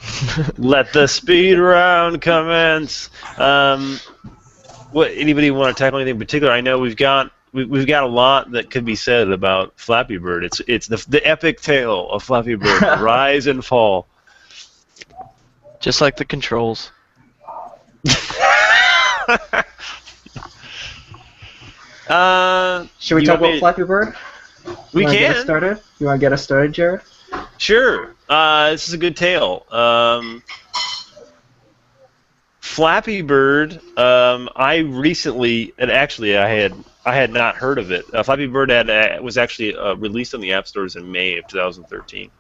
Let the speed round commence. What? Anybody want to tackle anything in particular? I know we've got a lot that could be said about Flappy Bird. It's the epic tale of Flappy Bird, rise and fall. Just like the controls. Should we talk about Flappy Bird? We You can. want to get us started, Jared? Sure. This is a good tale. Flappy Bird. I recently, and actually, I had not heard of it. Flappy Bird was actually released on the app stores in May of 2013.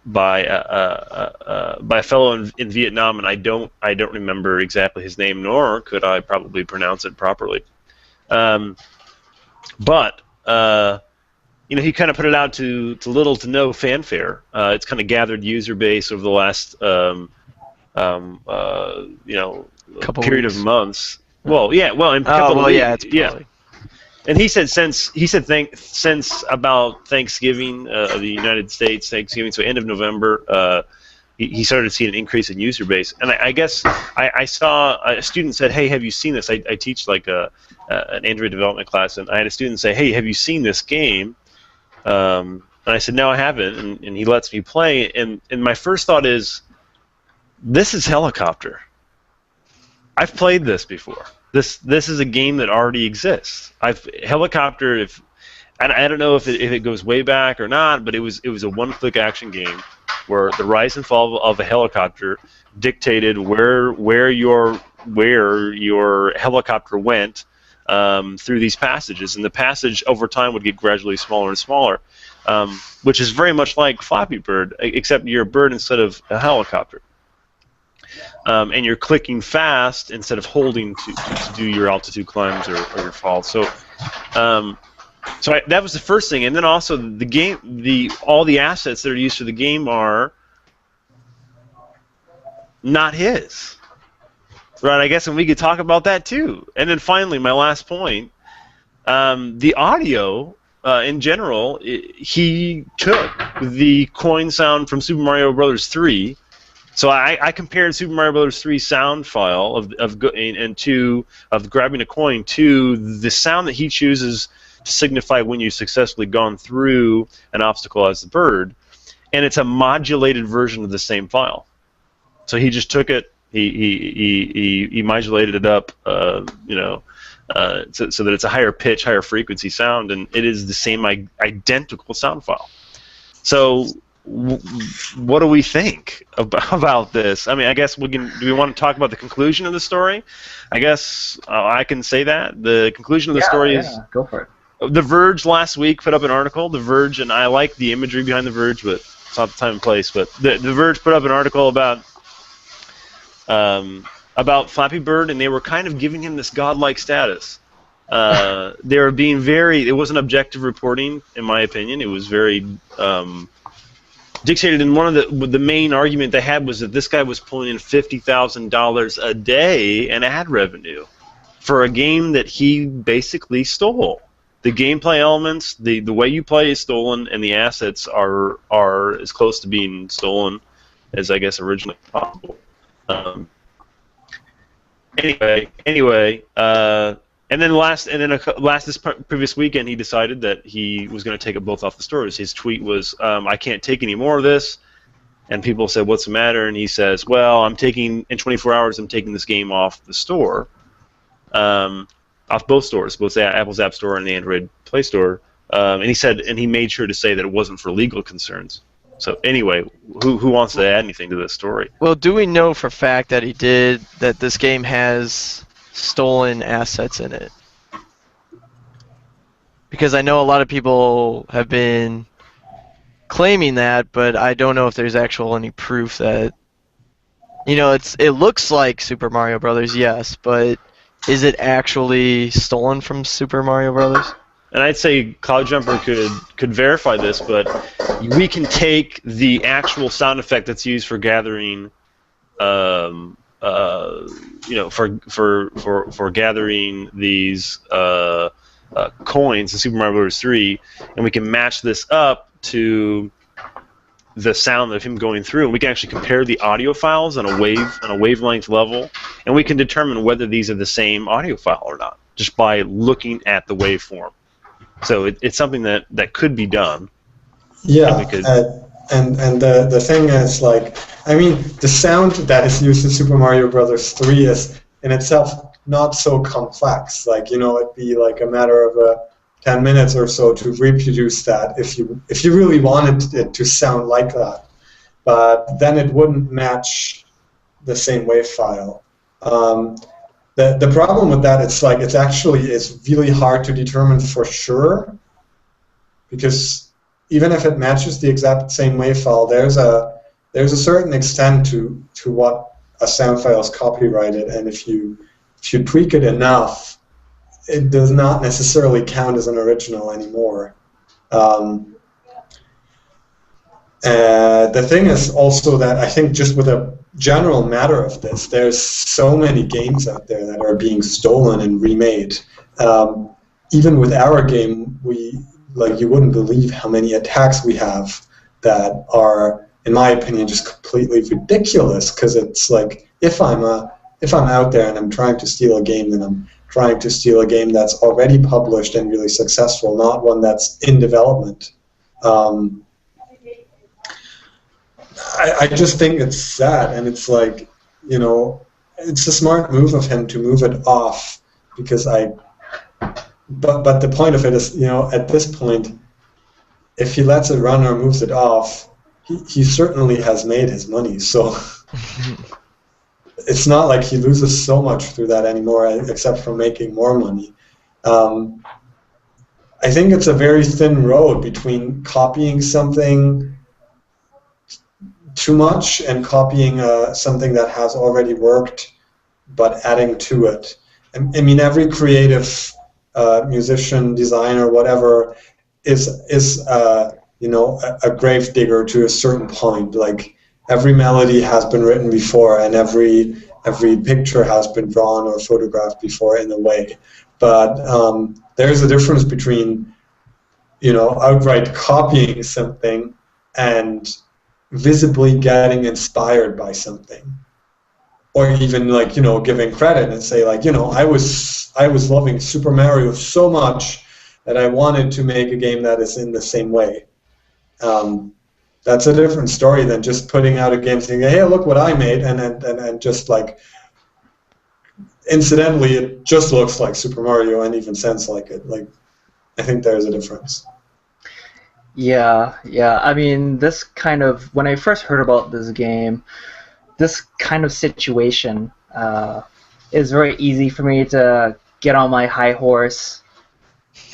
By a fellow in Vietnam, and I don't remember exactly his name, nor could I probably pronounce it properly. But he kind of put it out to little to no fanfare. It's kind of gathered user base over the last Couple period weeks. of months. Well, yeah, well, in a Oh, couple well, of yeah, weeks, it's probably. And he said since about Thanksgiving of the United States, Thanksgiving, so end of November, he started to see an increase in user base. And I guess I saw a student said, "Hey, have you seen this?" I teach like an Android development class, and I had a student say, "Hey, have you seen this game?" And I said, "No, I haven't." And he lets me play. And my first thought is, this is Helicopter. I've played this before. This is a game that already exists. Helicopter. I don't know if it goes way back or not, but it was a one-click action game where the rise and fall of a helicopter dictated where your helicopter went through these passages, and the passage over time would get gradually smaller and smaller, which is very much like Flappy Bird, except you're a bird instead of a helicopter. And you're clicking fast instead of holding to do your altitude climbs or your falls. So, that was the first thing, and then also the game, all the assets that are used for the game are not his, right? I guess, and we could talk about that too. And then finally, my last point, the audio in general, he took the coin sound from Super Mario Bros. 3. So I compared Super Mario Bros. 3 sound file of grabbing a coin to the sound that he chooses to signify when you've successfully gone through an obstacle as the bird, and it's a modulated version of the same file. So he just took it, he modulated it up, so that it's a higher pitch, higher frequency sound, and it is the same identical sound file. So what do we think about this? I mean, I guess do we want to talk about the conclusion of the story? I guess I can say that. The conclusion of the story is... go for it. The Verge last week put up an article. The Verge, and I like the imagery behind The Verge, but it's not the time and place. But the Verge put up an article about Flappy Bird, and they were kind of giving him this godlike status. They were being it wasn't objective reporting, in my opinion. It was very... dictated, and one of the main argument they had was that this guy was pulling in $50,000 a day in ad revenue for a game that he basically stole. The gameplay elements, the way you play is stolen, and the assets are as close to being stolen as I guess originally possible. Anyway, and then this previous weekend, he decided that he was going to take it both off the stores. His tweet was, "I can't take any more of this," and people said, "What's the matter?" And he says, "Well, in 24 hours, I'm taking this game off the store, off both stores, both the Apple's App Store and the Android Play Store." And he made sure to say that it wasn't for legal concerns. So anyway, who wants to add anything to this story? Well, do we know for a fact that this game has stolen assets in it? Because I know a lot of people have been claiming that, but I don't know if there's any proof that, it looks like Super Mario Brothers, yes, but is it actually stolen from Super Mario Brothers? And I'd say Cloudjumper could verify this, but we can take the actual sound effect that's used for gathering for gathering these coins in Super Mario Bros. 3, and we can match this up to the sound of him going through, and we can actually compare the audio files on a wavelength level, and we can determine whether these are the same audio file or not, just by looking at the waveform. So it's something that could be done. Yeah, and the thing is, the sound that is used in Super Mario Bros. 3 is in itself not so complex. It'd be like a matter of 10 minutes or so to reproduce that if you really wanted it to sound like that. But then it wouldn't match the same wave file. The problem with that, it's really hard to determine for sure, because even if it matches the exact same wave file, there's a certain extent to what a sound file is copyrighted, and if you tweak it enough, it does not necessarily count as an original anymore. The thing is also that I think just with a general matter of this. There's so many games out there that are being stolen and remade. Even with our game, you wouldn't believe how many attacks we have that are, in my opinion, just completely ridiculous. Because it's like, if I'm out there and I'm trying to steal a game, then I'm trying to steal a game that's already published and really successful, not one that's in development. I just think it's sad, and it's like, it's a smart move of him to move it off, because but the point of it is, at this point, if he lets it run or moves it off, he certainly has made his money, so it's not like he loses so much through that anymore, except for making more money. I think it's a very thin road between copying something too much and copying something that has already worked, but adding to it. I mean, every creative musician, designer, whatever, is a grave digger to a certain point. Like, every melody has been written before, and every picture has been drawn or photographed before in a way. But there's a difference between, outright copying something and visibly getting inspired by something, or even giving credit and say I was loving Super Mario so much that I wanted to make a game that is in the same way. That's a different story than just putting out a game saying, hey, look what I made, and just incidentally it just looks like Super Mario and even sounds like it. I think there's a difference. Yeah. I mean, this kind of, when I first heard about this game, this kind of situation is very easy for me to get on my high horse.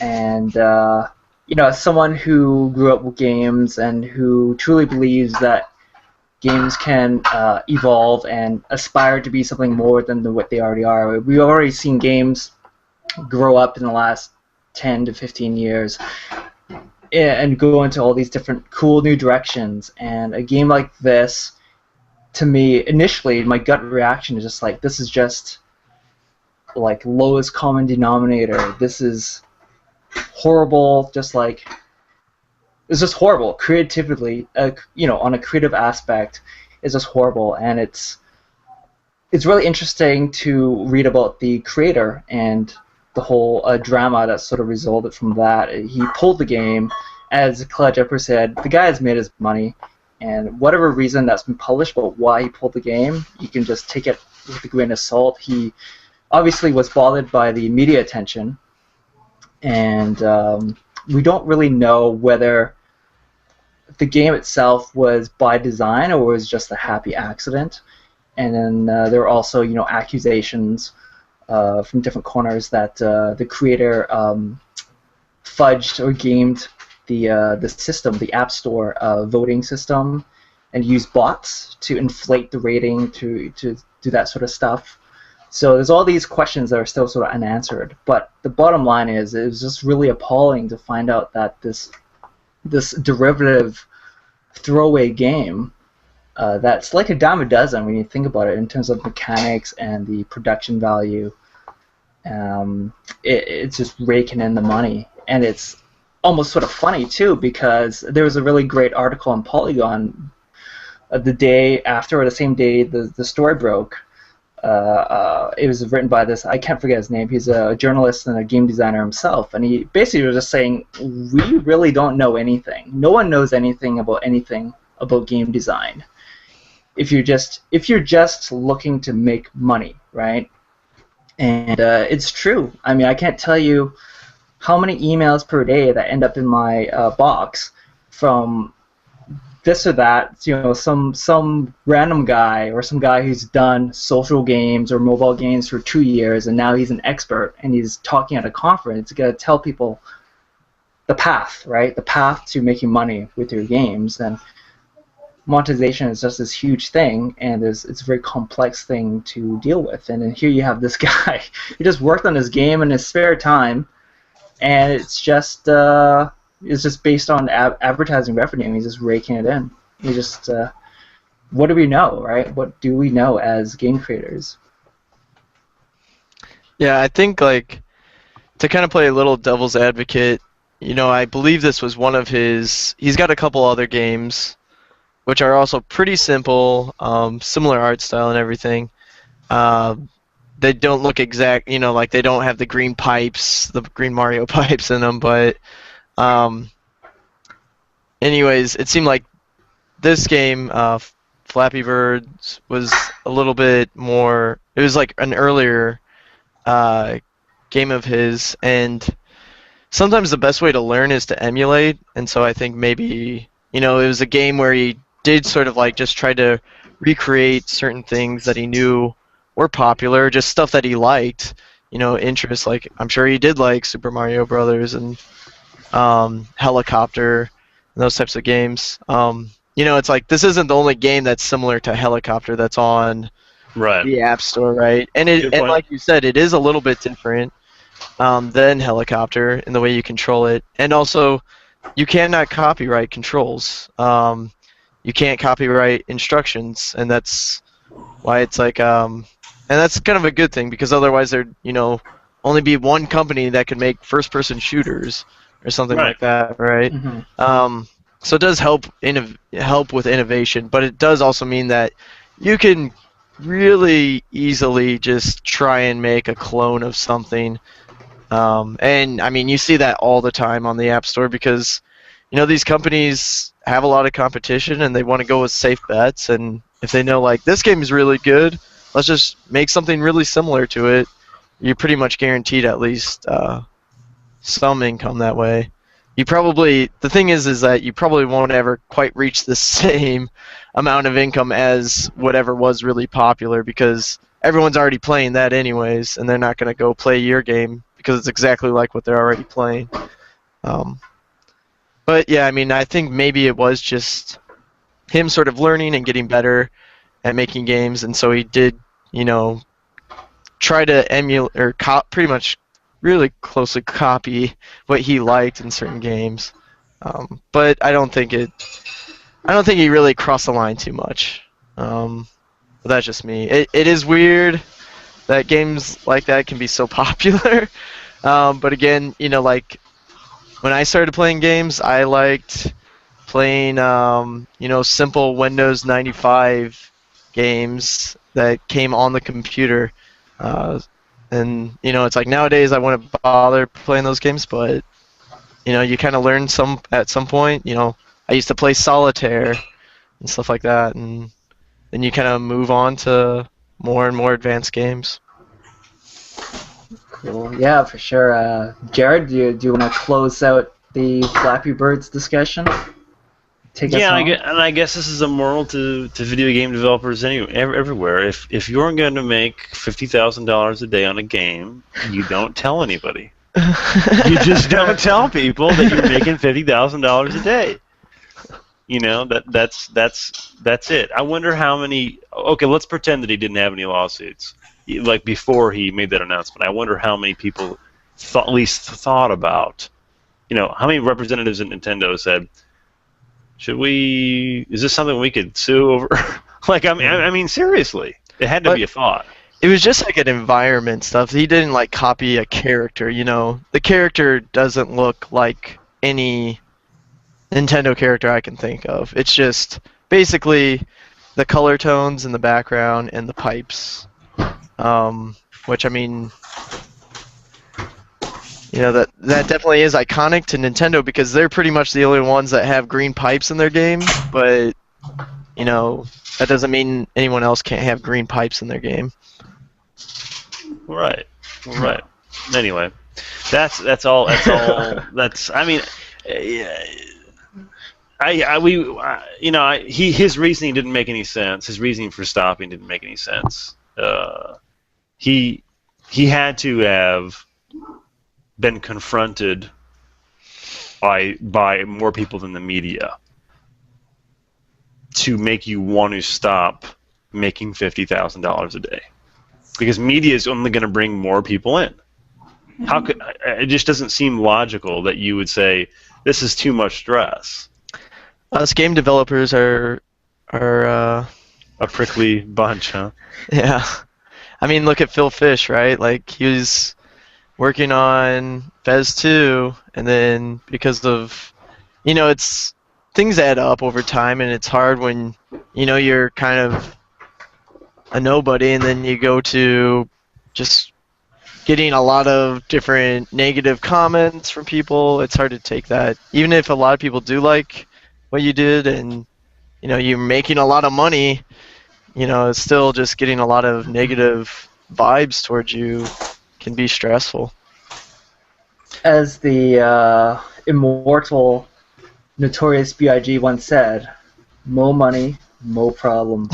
And, as someone who grew up with games and who truly believes that games can evolve and aspire to be something more than what they already are. We've already seen games grow up in the last 10 to 15 years and go into all these different cool new directions. And a game like this, to me, initially, my gut reaction is just like, this is just like lowest common denominator. This is horrible, it's just horrible. Creatively, on a creative aspect, it's just horrible. And it's really interesting to read about the creator and the whole drama that sort of resulted from that. He pulled the game, as Cloudjumper said, the guy has made his money, and whatever reason that's been published about why he pulled the game, you can just take it with a grain of salt. He obviously was bothered by the media attention, and we don't really know whether the game itself was by design or was just a happy accident. And then there were also, accusations from different corners that the creator fudged or gamed the system, the App Store voting system, and used bots to inflate the rating, to do that sort of stuff. So there's all these questions that are still sort of unanswered. But the bottom line is, it was just really appalling to find out that this derivative throwaway game that's like a dime a dozen when you think about it in terms of mechanics and the production value. It's just raking in the money, and it's almost sort of funny too, because there was a really great article on Polygon the day after, or the same day the story broke. It was written by this, I can't forget his name, he's a journalist and a game designer himself, and he basically was just saying, we really don't know anything. No one knows anything about game design. If you're just looking to make money, right? And it's true. I mean, I can't tell you how many emails per day that end up in my box from this or that, some random guy or some guy who's done social games or mobile games for 2 years, and now he's an expert and he's talking at a conference. You got to tell people the path, right? The path to making money with your games. And monetization is just this huge thing, and it's a very complex thing to deal with. And then here you have this guy who just worked on his game in his spare time, and it's just based on advertising revenue. He's just raking it in. what do we know, right? What do we know as game creators? Yeah, I think like to kind of play a little devil's advocate, I believe this was one of his. He's got a couple other games, which are also pretty simple, similar art style and everything. They don't look exact, like they don't have the green pipes, the green Mario pipes in them, but anyways, it seemed like this game, Flappy Birds, was a little bit more. It was like an earlier game of his, and sometimes the best way to learn is to emulate. And so I think maybe it was a game where he did sort of like just try to recreate certain things that he knew were popular, just stuff that he liked, interests. Like I'm sure he did like Super Mario Brothers and Helicopter and those types of games. It's like this isn't the only game that's similar to Helicopter that's on the App Store, right? And like you said, it is a little bit different than Helicopter in the way you control it, and also you cannot copyright controls. You can't copyright instructions, and that's why it's like, and that's kind of a good thing, because otherwise there'd only be one company that could make first-person shooters or something like that, right? Mm-hmm. So it does help with innovation, but it does also mean that you can really easily just try and make a clone of something. And I mean, you see that all the time on the App Store, because these companies have a lot of competition and they want to go with safe bets, and if they know like this game is really good, let's just make something really similar to it, you're pretty much guaranteed at least some income that way. The thing is that you probably won't ever quite reach the same amount of income as whatever was really popular, because everyone's already playing that anyways, and they're not going to go play your game because it's exactly like what they're already playing. But yeah, I mean, I think maybe it was just him sort of learning and getting better at making games, and so he did, try to emulate or pretty much really closely copy what he liked in certain games. But I don't think he really crossed the line too much. But that's just me. It is weird that games like that can be so popular. But again, like when I started playing games, I liked playing simple Windows 95 games that came on the computer. And it's like nowadays I wouldn't bother playing those games, but you kind of learn at some point. I used to play solitaire and stuff like that, and then you kind of move on to more and more advanced games. Cool. Yeah, for sure. Jared, do you want to close out the Flappy Birds discussion? I guess this is a moral to video game developers everywhere. If you're going to make $50,000 a day on a game, you don't tell anybody. You just don't tell people that you're making $50,000 a day. That's it. I wonder how many. Okay, let's pretend that he didn't have any lawsuits, like before he made that announcement. I wonder how many people at least thought about, how many representatives at Nintendo said, is this something we could sue over? Like, I mean, seriously, it had to be a thought. It was just like an environment stuff. He didn't like copy a character, The character doesn't look like any Nintendo character I can think of. It's just basically the color tones in the background and the pipes, which I mean, that definitely is iconic to Nintendo, because they're pretty much the only ones that have green pipes in their game. But that doesn't mean anyone else can't have green pipes in their game. Right. Anyway, that's all. That's. I mean, his reasoning didn't make any sense. His reasoning for stopping didn't make any sense. He had to have been confronted by more people than the media to make you want to stop making $50,000 a day, because media is only going to bring more people in. How could it just doesn't seem logical that you would say this is too much stress? Us game developers are A prickly bunch, huh? Yeah. I mean, look at Phil Fish, right? Like, he was working on Fez 2, and then because of, it's things add up over time, and it's hard when, you're kind of a nobody, and then you go to just getting a lot of different negative comments from people. It's hard to take that. Even if a lot of people do like what you did, and, you're making a lot of money, it's still just getting a lot of negative vibes towards you can be stressful. As the immortal Notorious B.I.G. once said, "Mo money, mo problem."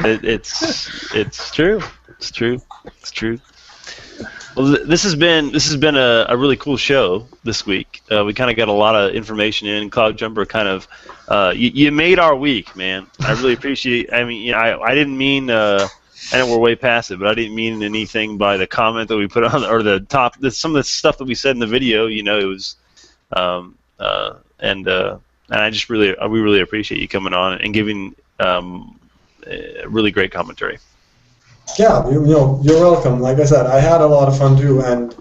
It's true. It's true. It's true. Well, this has been a really cool show this week. We kind of got a lot of information in. Cloudjumper kind of you made our week, man. I really appreciate. I mean, I didn't mean. I know we're way past it, but I didn't mean anything by the comment that we put on or the top. Some of the stuff that we said in the video. It was, and I just we really appreciate you coming on and giving really great commentary. Yeah, you're welcome. Like I said, I had a lot of fun too, and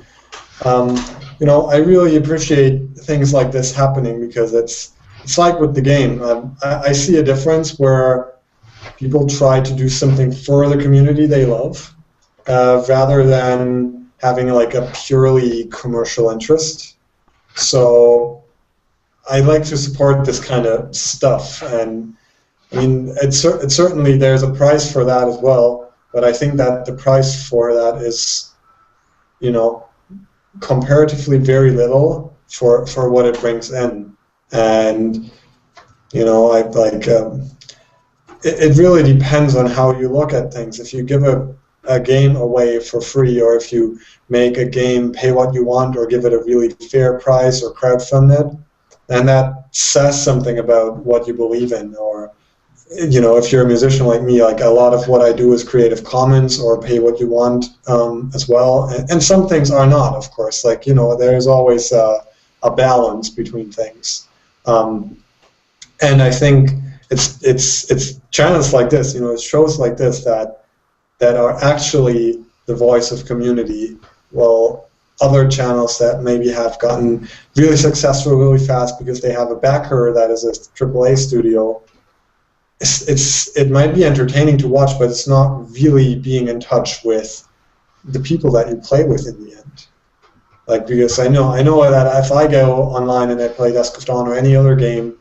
I really appreciate things like this happening because it's like with the game. I see a difference where people try to do something for the community they love, rather than having like a purely commercial interest. So I like to support this kind of stuff, and I mean, it's certainly there's a price for that as well. But I think that the price for that is, comparatively very little for what it brings in, and I like. It really depends on how you look at things. If you give a game away for free, or if you make a game pay what you want, or give it a really fair price, or crowdfund it, then that says something about what you believe in. Or, if you're a musician like me, like a lot of what I do is Creative Commons or pay what you want as well. And some things are not, of course. Like, there's always a balance between things. And I think it's channels like this, it's shows like this that are actually the voice of community, while other channels that maybe have gotten really successful really fast because they have a backer that is a AAA studio, it might be entertaining to watch, but it's not really being in touch with the people that you play with in the end. Like, because I know that if I go online and I play Dusk of Dawn or any other game,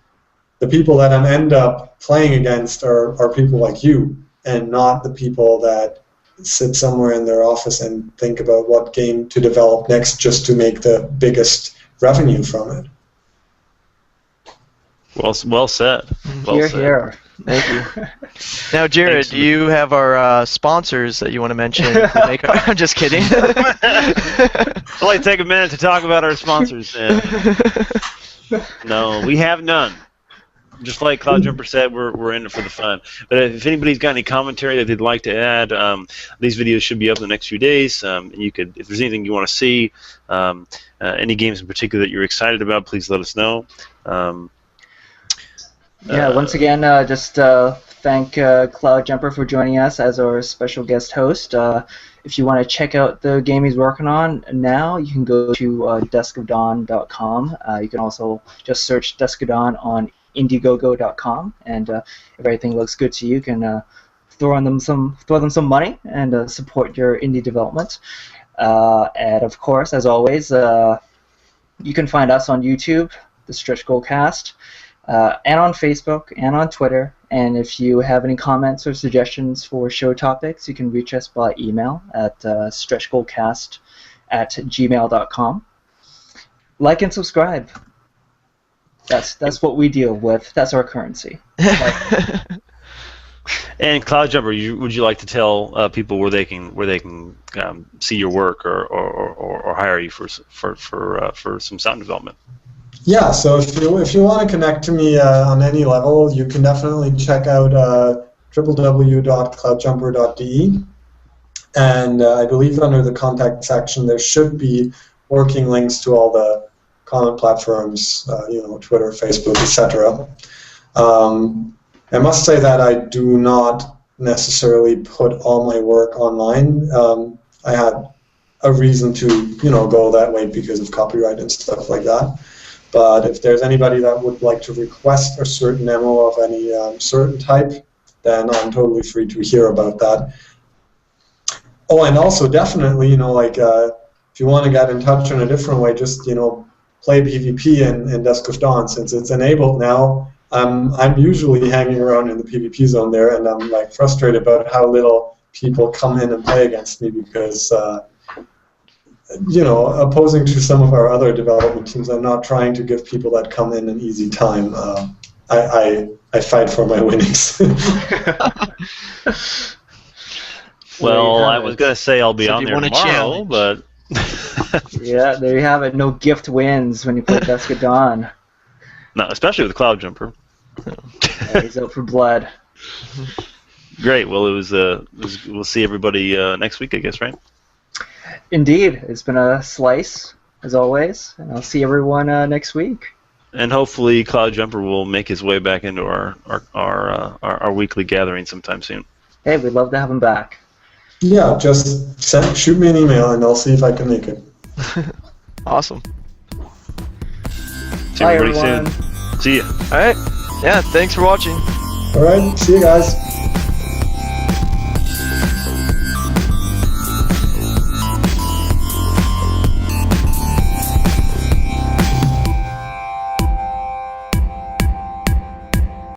the people that I end up playing against are people like you, and not the people that sit somewhere in their office and think about what game to develop next just to make the biggest revenue from it. Well said. Hear, hear. Thank you. Now, Jared, do you have our sponsors that you want to mention? I'm just kidding. I'd like to take a minute to talk about our sponsors. No, we have none. Just like Cloudjumper said, we're in it for the fun. But if anybody's got any commentary that they'd like to add, these videos should be up in the next few days. And you could, if there's anything you want to see, any games in particular that you're excited about, please let us know. Once again, just thank Cloudjumper for joining us as our special guest host. If you want to check out the game he's working on now, you can go to duskofdawn.com. You can also just search Dusk of Dawn on Indiegogo.com, and if everything looks good to you, you can throw them some money and support your indie development. And of course, as always, you can find us on YouTube, the Stretch Goal Cast, and on Facebook and on Twitter. And if you have any comments or suggestions for show topics, you can reach us by email at stretchgoalcast@gmail.com. Like and subscribe. That's what we deal with. That's our currency. And Cloudjumper, would you like to tell people where they can see your work or hire you for some sound development? Yeah, so if you want to connect to me on any level, you can definitely check out www.cloudjumper.de, and I believe under the contact section there should be working links to all the comment platforms, Twitter, Facebook, etc. I must say that I do not necessarily put all my work online. I had a reason to, go that way because of copyright and stuff like that. But if there's anybody that would like to request a certain MMO of any certain type, then I'm totally free to hear about that. Oh, and also definitely, if you want to get in touch in a different way, just, play PvP in Dusk of Dawn. Since it's enabled now, I'm usually hanging around in the PvP zone there, and I'm like frustrated about how little people come in and play against me because, opposing to some of our other development teams, I'm not trying to give people that come in an easy time. I fight for my winnings. Well, I was going to say I'll be So on if you there want a tomorrow, but... Yeah, there you have it. No gift wins when you play Dusk of Dawn. No, especially with Cloudjumper. Yeah, he's out for blood. Great. Well, we'll see everybody next week, I guess, right? Indeed. It's been a slice, as always, and I'll see everyone next week. And hopefully Cloudjumper will make his way back into our weekly gathering sometime soon. Hey, we'd love to have him back. Yeah, just shoot me an email and I'll see if I can make it. Awesome. See Bye, everybody everyone. soon. See ya. All right. Yeah. Thanks for watching. All right, see you guys.